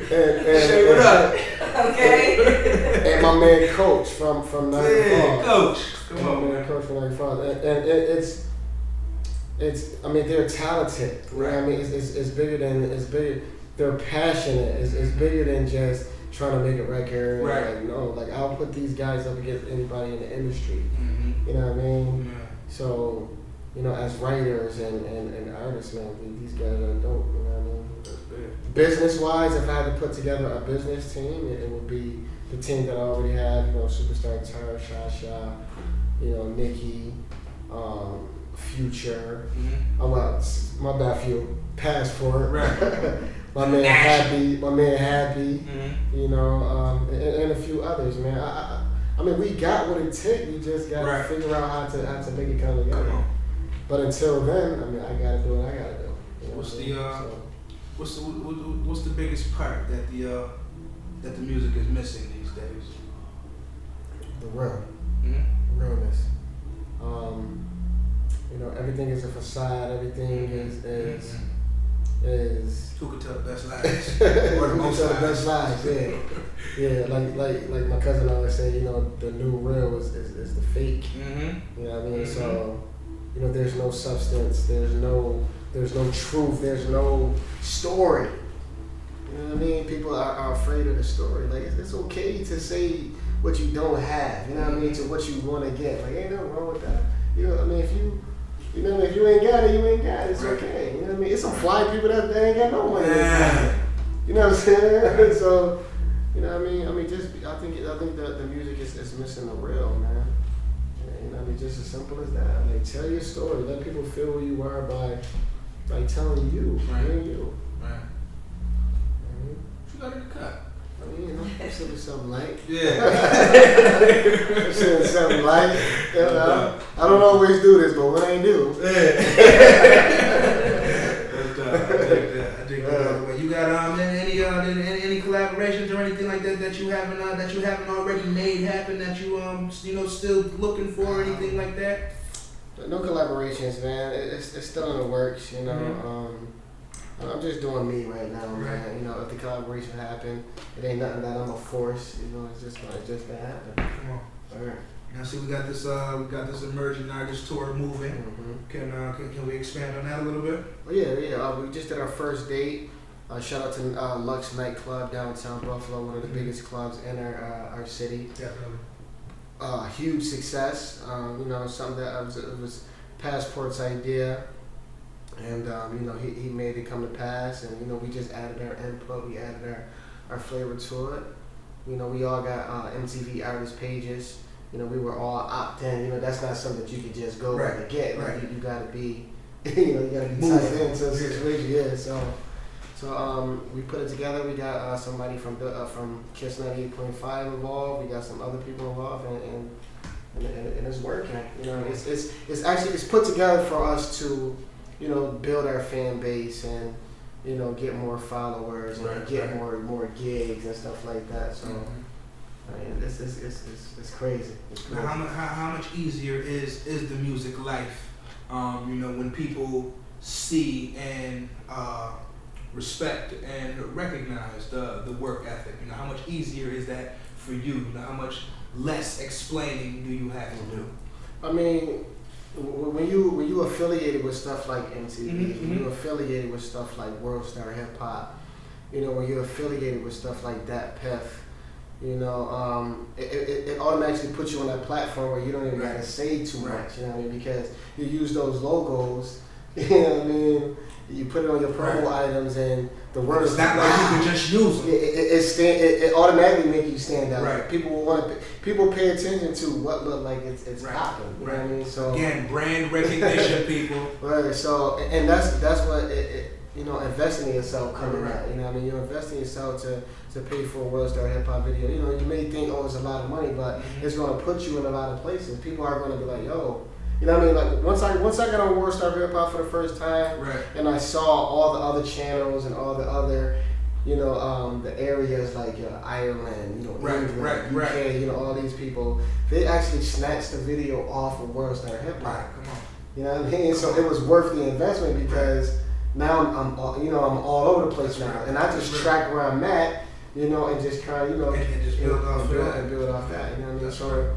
Say what up? Okay. and my man Coach from Niagara Yeah, Falls. Coach. Come And my on, man man. Coach from Niagara Falls. And it's I mean they're talented. You know what I mean? It's bigger than they're passionate. It's bigger than just trying to make a record. Right. Like, no, like I'll put these guys up against anybody in the industry. You know what I mean? Yeah. So, you know, as writers and artists, man, these guys are dope. You know what I mean? That's big. Business wise, if I had to put together a business team, it would be the team that I already have. You know, Superstar Tara, Shasha, you know, Nikki, Future. Well, my bad, Few. Passport. Right. My man Happy. You know, and a few others, man. I mean, we got what it takes. We just got to figure out how to make it come together. Come on. But until then, I mean, I gotta do what I gotta do. You know What's what I the mean? what's the biggest part that the music is missing these days? The realness. You know, everything is a facade. Everything is Who could tell the best lies? or Or the most the lies? best lies. Yeah. Like my cousin always say, you know, the new real is the fake. You know what I mean? So, you know, there's no substance. There's no truth. There's no story. You know what I mean? People are afraid of the story. Like it's okay to say what you don't have. You know what I mean? To what you want to get. Like ain't nothing wrong with that. You know what I mean? If you ain't got it, you ain't got it. It's okay. You know what I mean? It's some fly people that they ain't got no money. You know what I'm saying? So, you know what I mean? I think that the music is missing the real, man. You know what I mean? Just as simple as that. Like tell your story. Let people feel who you are by telling you. Being you. Right. Mhm. What you got in the cup? I mean, you know, I'm sipping something light. Yeah. I'm sipping something light. You know? I don't always do this, but when I do. I dig that. You got any collaborations or anything like that you haven't already made happen that you still looking for or anything like that? No collaborations, man. It's still in the works, you know. I'm just doing me right now, man. You know, if the collaboration happen, it ain't nothing that I'm a force. You know, it's just gonna happen. Come on. All right. Now, see, we got this emerging artist tour moving. Can we expand on that a little bit? Oh yeah. We just did our first date. Shout out to Lux Nightclub downtown Buffalo, one of the biggest clubs in our city. Definitely. Huge success. You know, something that it was Passport's idea. And you know, he made it come to pass, and you know, we just added our input, we added our flavor to it. You know, we all got MTV artist pages. You know, we were all opt in. You know, that's not something that you can just go and get. Like you gotta be, you know, you gotta be tied into a situation. Yeah. So we put it together. We got somebody from Kiss 98.5 involved. We got some other people involved, and it's working. You know, it's put together for us to, you know, build our fan base and, you know, get more followers and get more gigs and stuff like that. So, I mean, it's crazy. It's crazy. Now, how much easier is the music life? You know, when people see and respect and recognize the work ethic? You know, how much easier is that for you? You know, how much less explaining do you have to do? I mean, when you affiliated with stuff like MTV, when you affiliated with stuff like World Star Hip Hop, you know, when you're affiliated with stuff like that Piff, you know, it automatically puts you on that platform where you don't even gotta say too much, you know what I mean? Because you use those logos, you know what I mean? You put it on your promo items, and the word It's not like you can just use them. It automatically make you stand out. Right. People pay attention to what look like it's popping. You know what I mean? So again, brand recognition, people. Right. So and that's what you know, investing in yourself coming out. You know what I mean? You're investing in yourself to pay for a World Star Hip Hop video. You know, you may think, oh, it's a lot of money, but it's going to put you in a lot of places. People are going to be like, yo. You know what I mean? Like once I got on World Star Hip Hop for the first time, and I saw all the other channels and all the other, you know, the areas like Ireland, you know, England, UK, you know, all these people, they actually snatched the video off of World Star Hip Hop. Come on. You know what I mean? So it was worth the investment because now I'm all over the place now, and I just track where I'm at, you know, and just try, you know, and just build off that. build off that. You know what I mean? So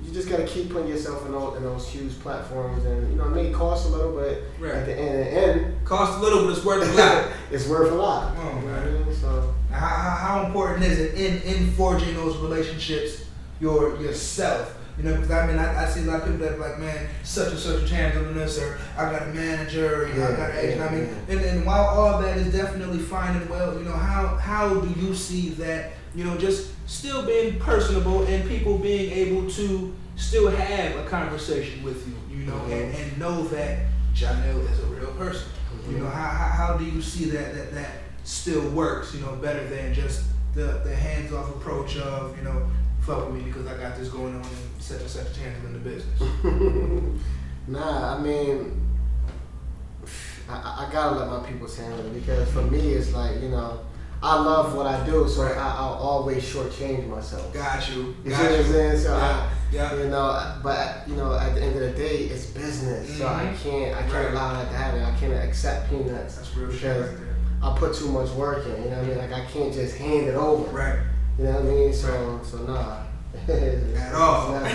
you just gotta keep putting yourself in those huge platforms, and you know, it may cost a little, but at the end, cost a little, but it's worth a lot. It's worth a lot. Come on, you know what I mean? So how important is it in forging those relationships yourself? You know, because I mean, I see a lot of people that are like, man, such and such handling this, or I got a manager, or you know, I got an agent. I mean, and while all that is definitely fine and well, you know, how do you see that, you know, just still being personable and people being able to still have a conversation with you, you know, and know that Johnal is a real person. You know, how do you see that still works, you know, better than just the hands-off approach of, you know, fuck with me because I got this going on and such handling the business? Nah, I mean, I gotta let my people handle it, because for me it's like, you know, I love what I do, so I'll always shortchange myself. Got you. You see what I'm saying? So you know, but you know, at the end of the day, it's business, so I can't allow that to happen. I can't accept peanuts. That's real shit right there. I put too much work in. You know what I mean? Like I can't just hand it over. Right. You know what I mean? So nah. At all. Nah. No,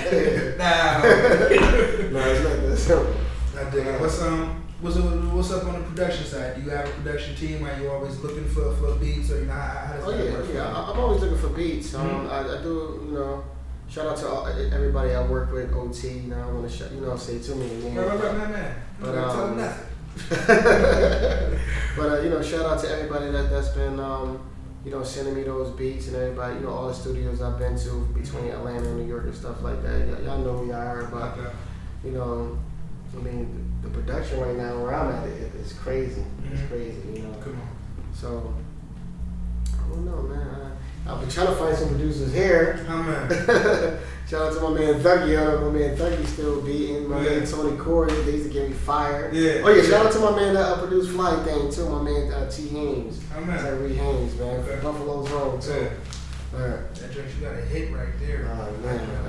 it's not that simple. I dig it. What's up on the production side? Do you have a production team? Are you always looking for beats, or you know how does that work? I'm always looking for beats. I do, you know. Shout out to everybody I work with, OT. You know, I want to say too many names. Man. But tell them nothing. But you know, shout out to everybody that's been you know, sending me those beats, and everybody, you know, all the studios I've been to between Atlanta and New York and stuff like that. Y'all know who y'all are, but you know, I mean, the production right now where I'm at, it's crazy. It's crazy, you know. Come on. So I don't know, man. I've been trying to find some producers here. Oh, man. Shout out to my man Thuggy. My man Thuggy still beating. My man Tony Corey, they used to get me fired. Yeah. Oh yeah, shout out to my man that produced Fly Thing too. My man T. Haynes. Oh, man. Tyree Haynes, man. Okay. Buffalo's home too. Yeah. Alright. That joint, you got a hit right there.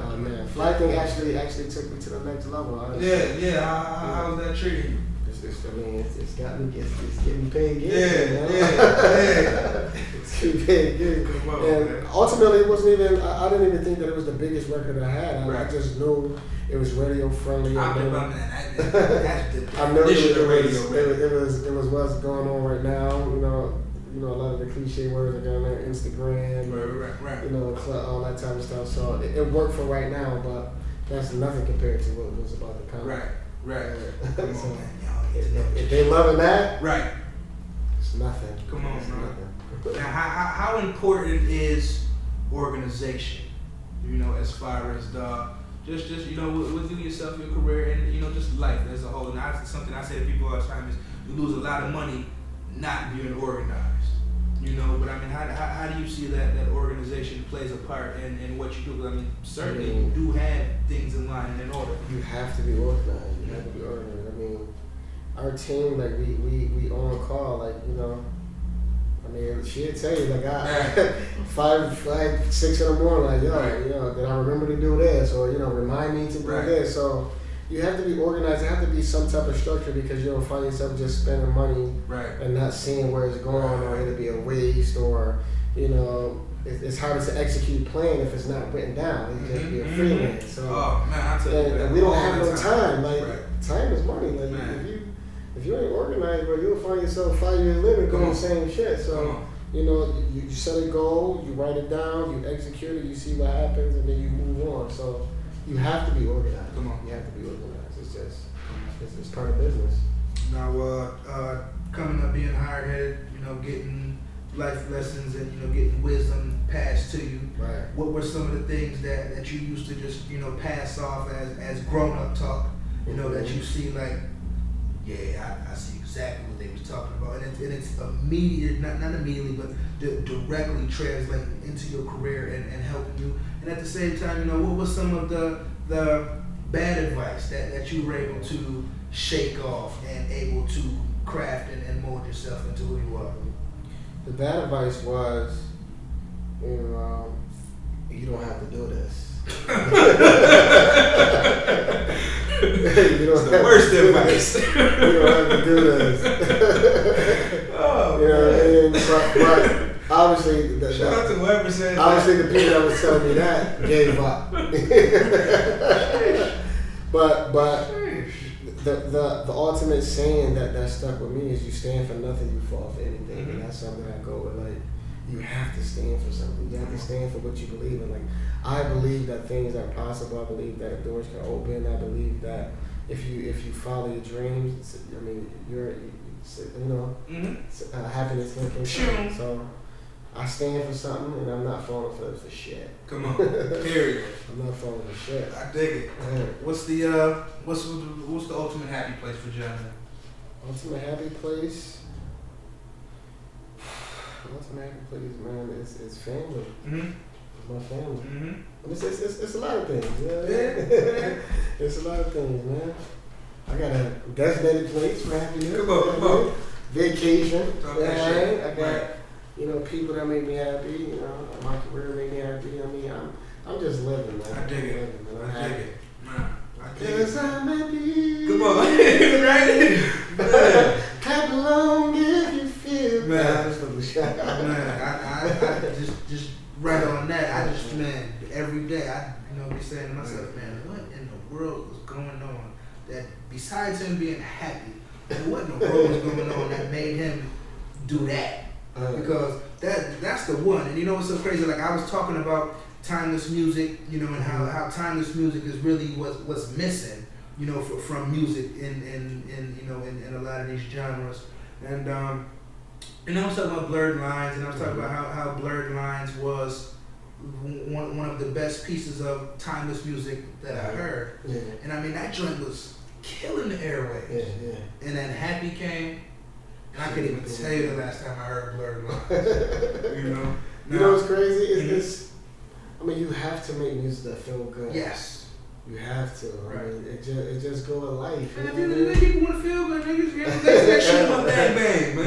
Oh man. Fly Thing actually took me to the next level. Honestly. Yeah. How's that treating you? It's getting paid good. Yeah. It's getting paid good. And ultimately, it wasn't even. I didn't even think that it was the biggest record that I had. I just knew it was radio friendly. That's the I know it was what's going on right now. You know, a lot of the cliche words are going on Instagram, right. You know, all that type of stuff. So it worked for right now, but that's nothing compared to what was about to come. Right. Come So, on, man. if they loving that, Right. it's nothing. Come on, it's bro. nothing. Now, how important is organization? You know, as far as just you know, with you yourself, your career, and you know, just life as a whole. And that's something I say to people all the time is you lose a lot of money not being organized. You know, but I mean, how do you see that organization plays a part in what you do? Because I mean, certainly you do have things in line and in order. You have to be organized. You have to be organized. I mean, our team, like we on call, like, you know. I mean, she'll tell you, like, I 5, 6 in the morning, like, yo, you know, did I remember to do this, or you know, remind me to do this. So, you have to be organized. There have to be some type of structure because you don't find yourself just spending money and not seeing where it's going, or it'll be a waste, or it's harder to execute a plan if it's not written down. It just be a freelance. So, I tell you that. And we don't have no time. Like time is money. Like if you ain't organized, bro, you'll find yourself 5 years later doing the same shit. So you set a goal, you write it down, you execute it, you see what happens, and then you move on. So you have to be organized. You have to be organized. It's just it's part of business. Now, coming up being hard-headed, getting life lessons and getting wisdom passed to you. Right. What were some of the things that you used to just pass off as grown-up talk? That you see like, I see exactly what they was talking about, and it's immediate, not immediately, but directly translating into your career and helping you. And at the same time, what was some of the bad advice that you were able to shake off and able to craft and mold yourself into who you are? The bad advice was, you don't have to do this. It's the worst advice. You don't have to do this. But obviously, shout out to whoever said obviously the people that was telling me that gave up. but the ultimate saying that stuck with me is, you stand for nothing, you fall for anything. And that's something I go with. Like, you have to stand for something. You have to stand for what you believe in. Like, I believe that things are possible. I believe that doors can open. I believe that if you follow your dreams, happiness can come. So I stand for something, and I'm not falling for shit. Come on, period. I'm not falling for shit. I dig it. Yeah. What's the ultimate happy place for Johnal? Ultimate happy place. Ultimate happy place, man. It's family. It's my family. It's a lot of things. It's a lot of things, man. I got a designated place for happiness. Come on. Vacation. I got people that make me happy. My career make me happy. I mean, I'm just living, man. I dig it. I dig it. Yes, I'm happy. Come on, right? Clap along if you feel. Man, I just right on that. Every day I be saying to myself, man, what in the world was going on that besides him being happy, what in the world was going on that made him do that? Because that's the one. And what's so crazy? Like, I was talking about timeless music, and how timeless music is really what's missing, from music in a lot of these genres. And I was talking about Blurred Lines, and I was talking about how Blurred Lines was one of the best pieces of timeless music that I heard. Yeah. And I mean, that joint was killing the airwaves. Yeah. And then Happy came, and I couldn't even tell you the last time I heard Blurred Lines. You know what's crazy? You have to make music that feel good. Yes. You have to. Right. I mean, it just go with life. And at the end of the day, people want to feel good, niggas. That shit on bang, man.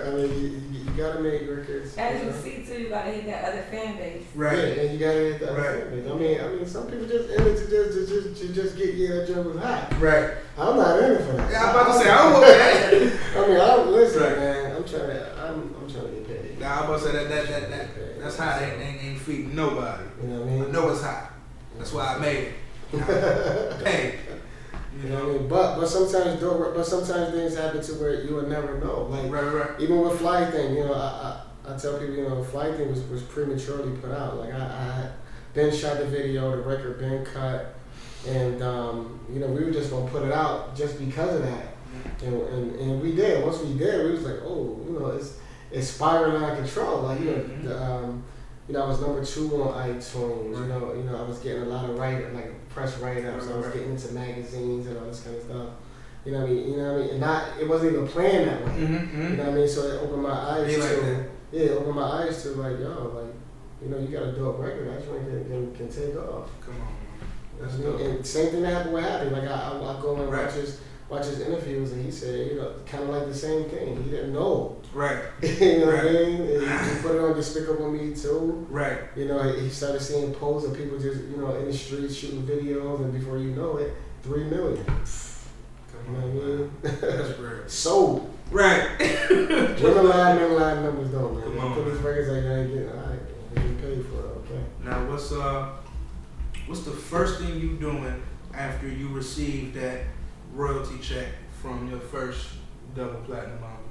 I mean, you gotta make records. As you see too, you gotta hit that other fan base. Right. Yeah, and you gotta hit that other fan base. I mean, some people just in it to just get that jump was hot. Right. I'm not in it for that. Yeah, I'm about to say I don't want that. Listen, right. man. I'm trying to get paid. Nah, I'm about to say that's hot. Ain't feeding nobody. You know what I mean? I know it's hot. That's why I made it. Hey. You know what I mean? But sometimes things happen to where you would never know. Like right. Even with Fly Thing, I tell people, Fly Thing was prematurely put out. Like I had been shot the video, the record been cut, and we were just gonna put it out just because of that. And we did. Once we did, we was like, it's spiraling out of control. Like I was number 2 on iTunes. I was getting a lot of press write-ups. I was getting into magazines and all this kind of stuff. You know what I mean? And it wasn't even planned that way. You know what I mean? So it opened my eyes to you got a dope record. That joint can take off. Come on, man. That's dope. And same thing that happened with Happy. Like I go and watch watch his interviews, and he said, you know, kind of like the same thing. He didn't know. Right. You know what I mean? He put it on Despicable Me too. Right. You know, he started seeing posts of people just, you know, in the streets shooting videos, and before you know it, 3 million. You know what I mean? That's real. Sold. Right. Women lie, men lie, numbers don't, man. Come on, Put these man. records out there and get, all right, they get paid for it, okay? Now, what's the first thing you doing after you receive that royalty check from your first double platinum album?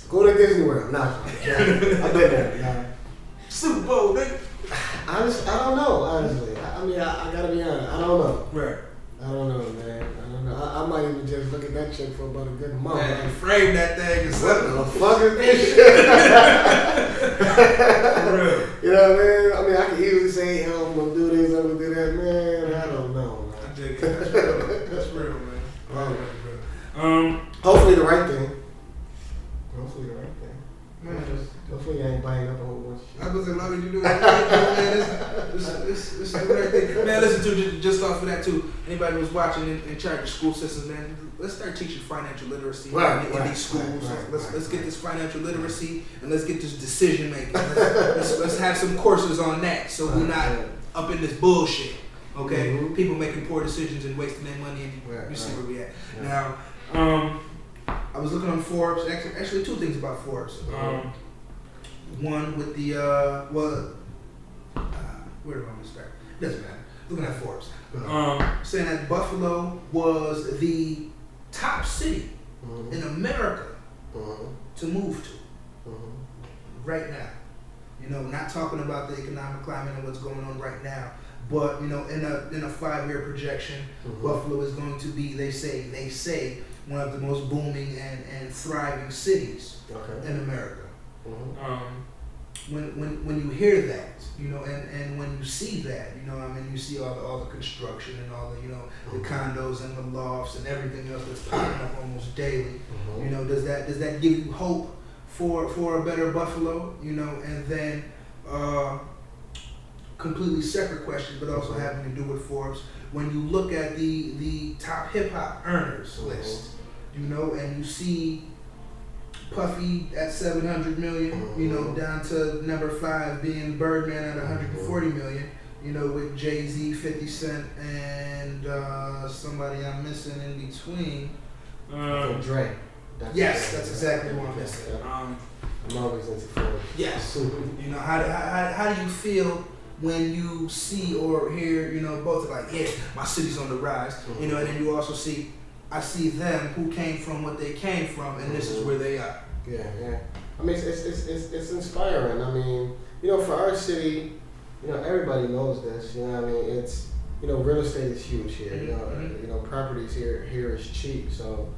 Go to Disney World. Nah, I've been there. Nah. Super Bowl, nigga. Honestly, I don't know, honestly. I mean, I gotta be honest. I don't know. Right. I don't know, man. I don't know. I might even just look at that check for about a good month. Man, Like, frame that thing and what something. the fuck is this shit? For real. You know what I mean? I mean, I can easily say, yo, I'm gonna do this, I'm gonna do that. Man, I don't know, I man. dig it. That's real. That's real, man. Right. That's real. Hopefully the right thing. Hopefully the right thing. Man, Hopefully I ain't buying up a whole bunch of shit. I was as long as you do it, man. This is the right thing. Man, listen to just off of that too. Anybody who's watching in charge of school systems, man, let's start teaching financial literacy in these schools. Let's get this financial literacy and let's get this decision making. Let's have some courses on that, so we're not up in this bullshit. Okay, people making poor decisions and wasting their money, and you see where we at now. I was looking on Forbes. Actually, 2 things about Forbes. One with the where do I want to start? Doesn't matter. Looking at Forbes, saying that Buffalo was the top city in America to move to right now. You know, not talking about the economic climate and what's going on right now, but you know, in a 5-year projection, Buffalo is going to be, they say, one of the most booming and thriving cities in America. When you hear that, you know, and when you see that, you know, I mean, you see all the construction and all the, you know, the condos and the lofts and everything else that's popping up almost daily. You know, does that give you hope for a better Buffalo? You know, and then completely separate question, but also having to do with Forbes. When you look at the top hip hop earners list, you know, and you see Puffy at 700 million, you know, down to number 5 being Birdman at 140 million, you know, with Jay-Z, 50 Cent, and somebody I'm missing in between. Dre. That's exactly what I'm missing. I'm always into Forbes. Yes. You know, how do you feel when you see or hear, you know, both like, yeah, my city's on the rise, you know, and then you also see, I see them who came from what they came from, and this is where they are. Yeah. I mean, it's inspiring. I mean, you know, for our city, you know, everybody knows this. You know what I mean? It's, you know, real estate is huge here. You know, properties here is cheap. So,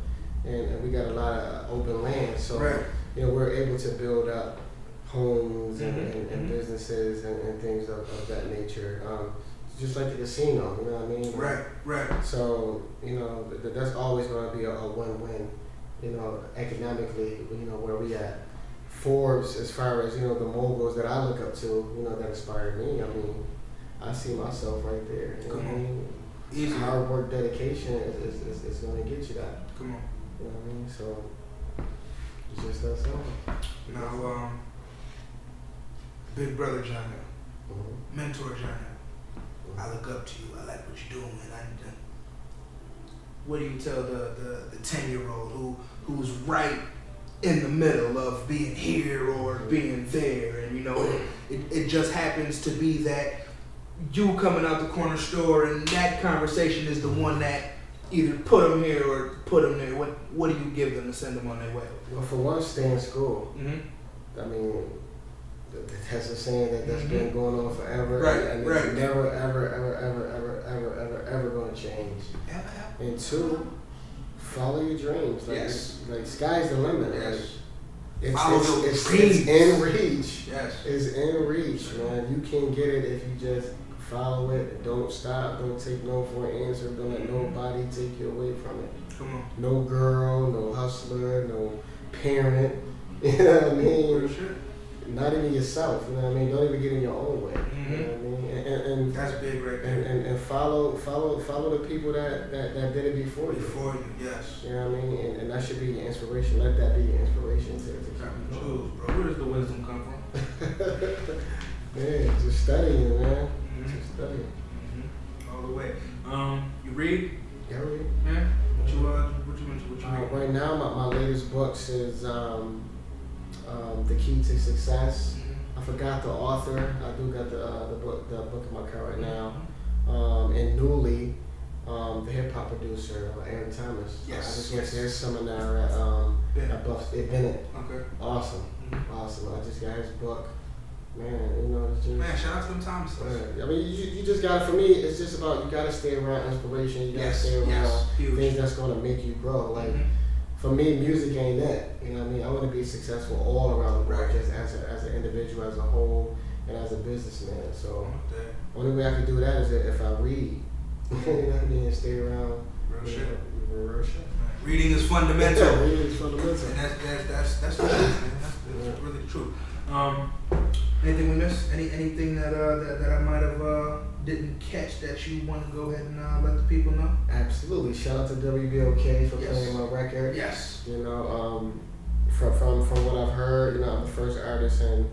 and we got a lot of open land. So, you know, we're able to build up homes and businesses and things of that nature. Just like the casino, you know what I mean? Right. So, you know, that's always going to be a win-win, you know, economically, you know, where we at. Forbes, as far as, you know, the moguls that I look up to, you know, that inspire me, I mean, I see myself right there. You know what I mean? Easy. Hard work, dedication is going to get you that. Come on. You know what I mean? So, it's just that simple. Now, big brother Johnal, mentor Johnal. I look up to you. I like what you're doing, man. What do you tell the 10-year-old who's right in the middle of being here or being there, and you know it just happens to be that you coming out the corner store and that conversation is the one that either put them here or put them there. What do you give them to send them on their way? Well, for one, stay in school. I mean, that's a saying that's been going on forever, and it's never, ever going to change. And 2, follow your dreams. Like sky's the limit. It's in reach. It's in reach, man. You can get it if you just follow it. Don't stop. Don't take no for an answer. Don't let nobody take you away from it. Come on. No girl, no hustler, no parent. You know what I mean? For sure. not even yourself. You know what I mean? Don't even get in your own way. Mm-hmm. You know what I mean? And that's big right there. And follow the people that did it before you. Before you, yes. You know what I mean? And that should be your inspiration. Let that be your inspiration to Choose, bro. Where does the wisdom come from? Man, just studying, man. Mm-hmm. Just studying. Mm-hmm. All the way. You read? Yeah, I read. Yeah. What you read? Right now, my latest books is The Key to Success. I forgot the author. I do got the book in my car right now. And newly, the hip hop producer Aaron Thomas. Yes. I just went to his seminar at Bennett. Okay. Awesome. Awesome. I just got his book. Man, you know, it's just... Man, shout out to them Thomases. I mean, you just got, for me, it's just about, you got to stay around inspiration. You got to stay around things that's going to make you grow. Like, for me, music ain't that. You know what I mean? I want to be successful all around the world, just as an individual, as a whole, and as a businessman. So, only way I can do that is if I read. You know what I mean? And stay around. Real shit. Real shit. Reading is fundamental. Yeah, reading is fundamental. And that's the truth, man. That's really the truth. Anything we missed? Anything that I might have didn't catch that you want to go ahead and let the people know? Absolutely. Shout out to WBOK for playing my record. Yes. You know, from what I've heard, you know, I'm the first artist in,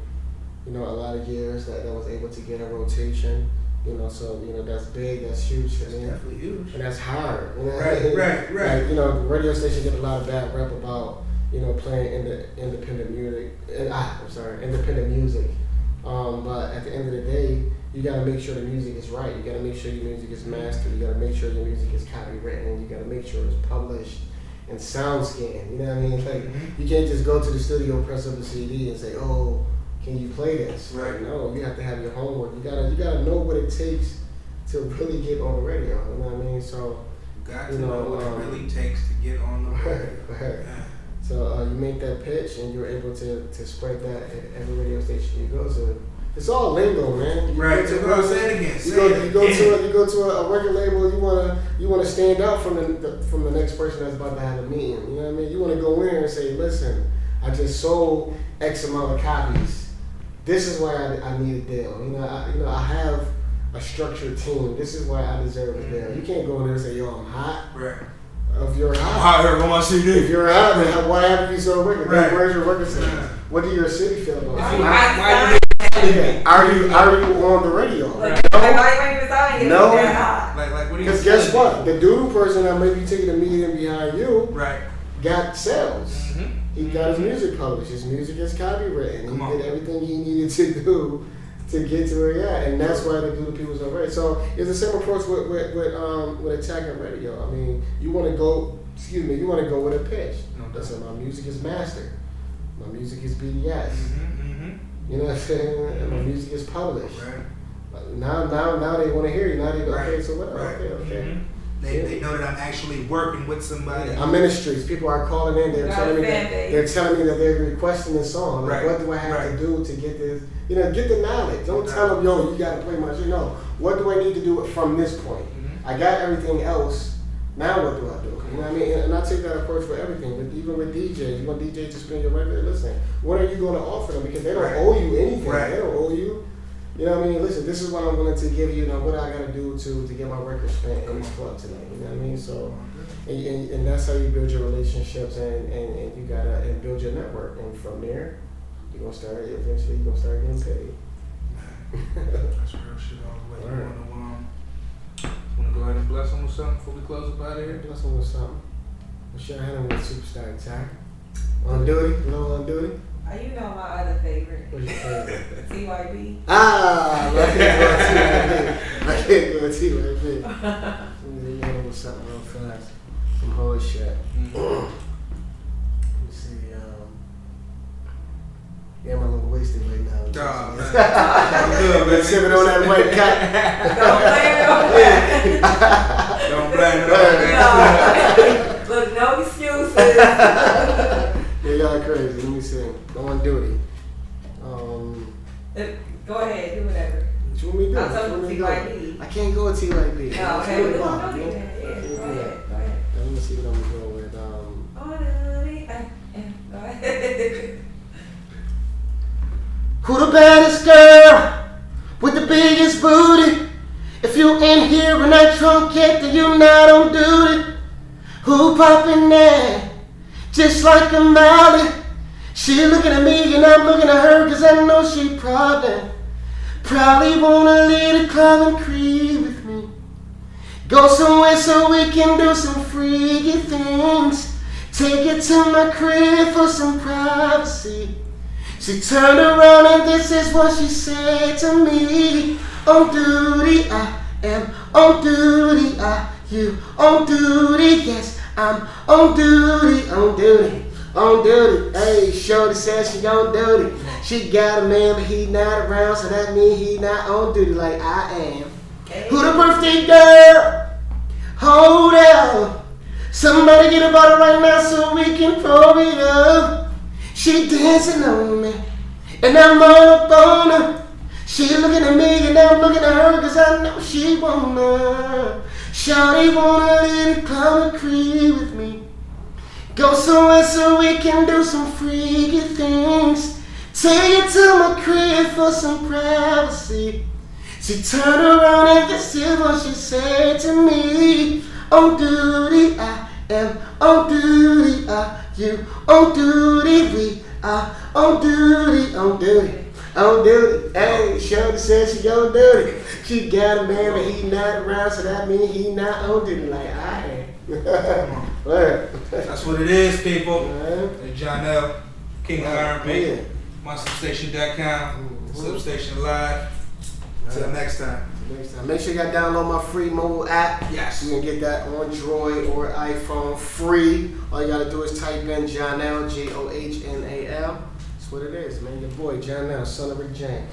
you know, a lot of years that was able to get a rotation. You know, so you know that's big, that's huge. That's definitely huge. And that's hard. You know? Right. Like, you know, the radio station get a lot of bad rep about, you know, playing independent music. Independent music. But at the end of the day, you gotta make sure the music is right. You gotta make sure your music is mastered. You gotta make sure your music is copywritten. You gotta make sure it's published and sound scanned. You know what I mean? Like you can't just go to the studio, press up a CD, and say, "Oh, can you play this?" Right. No, you have to have your homework. You gotta know what it takes to really get on the radio. You know what I mean? So you got to know what it really takes to get on the radio. Right. Yeah. So you make that pitch, and you're able to spread that at every radio station you go to. It's all lingo, man. Say it again. You go to a record label. You wanna stand out from the next person that's about to have a meeting. You know what I mean? You wanna go in there and say, listen, I just sold X amount of copies. This is why I need a deal. I have a structured team. This is why I deserve a deal. You can't go in there and say, yo, I'm hot. Right. If you're hot, I'm hot here on my CD. If you're hot, then why haven't you sold record? Right. Where's your record sales? What do your city feel about it? Are you on the radio? Like, why you sign it? No. Like what do you? Because guess what? The doodle person that may be taking a meeting behind you, right, got sales. Mm-hmm. He got his music published. His music is copywritten. He did everything he needed to do to get to where he at, and that's why the doodle people's are ready. So it's the same approach with attacking radio. I mean, you want to go with a pitch. Listen, my music is mastered. My music is BDS. You know what I'm saying? And my music is published. Right. Now they want to hear you. Now they go, okay, so what? Right. Okay. They know that I'm actually working with somebody. I'm in the streets. People are calling in. They're telling me that they're requesting this song. Like, what do I have to do to get this? You know, get the knowledge. Don't tell them, yo, you got to play my shit. No. What do I need to do from this point? I got everything else. Now what do I do? You know what I mean? And I take that approach for everything. But even with DJs, you want DJs to spin your record? Listen, what are you going to offer them? Because they don't owe you anything. They don't owe you. You know what I mean? Listen, this is what I'm willing to give you. Now, what I got to do to get my record spent in this club tonight? You know what I mean? So, and that's how you build your relationships and you gotta build your network. And from there, you're gonna start getting paid. That's real shit all the way. You wanna go ahead and bless them with something before we close up out of here? Bless them with something. We'll share him with Superstar Attack. On duty? No on duty? You know my other favorite. What's your favorite? TYB. I can't go with TYB. Let me hit him with something real fast. Some holy shit. Let me see. Yeah, I'm a little wasted right now. Oh, man. Good, man. Sipping on that white cat. Don't blame it. No. Look, no excuses. Yeah, y'all crazy. Let me see. Go on duty. Go ahead, do whatever. What you want me to do? I'll tell you TYB. I can't go with TYB. No, okay. Go ahead. Let me see what I'm going to go with. Go ahead. baddest girl with the biggest booty. If you in here and not drunk yet, then you not on duty. Who poppin' that? Just like a Molly. She looking at me and I'm looking at her, cause I know she probably wanna leave the club and creep with me. Go somewhere so we can do some freaky things. Take it to my crib for some privacy. She turned around and this is what she said to me. On duty, I am on duty. Are you on duty? Yes, I'm on duty, on duty, on duty. Hey, shorty says she on duty. She got a man, but he not around, so that means he not on duty like I am. Who the birthday girl? Hold up. Somebody get a bottle right now so we can pour it up. She dancing on me, and I'm all up on her. She looking at me and I'm looking at her, cause I know she wanna. Shawty wanna leave the club and creep with me. Go somewhere so we can do some freaky things. Take it to my crib for some privacy. She turned around and this is what she said to me. On duty, I am on duty. Are you on duty? We are on duty, on duty, on duty. Hey, shorty said she on duty. She got a man, but he not around, so that means he not on duty like I am. Well, That's what it is, people. man. It's Johnal, King of R&B. Yeah. MySubstation.com, Substation Live. Till next time. Next time. Make sure y'all download my free mobile app. Yes. You can get that on Android or iPhone free. All you gotta do is type in Johnal, Johnal. That's what it is, man. Your boy, Johnal, son of Rick James.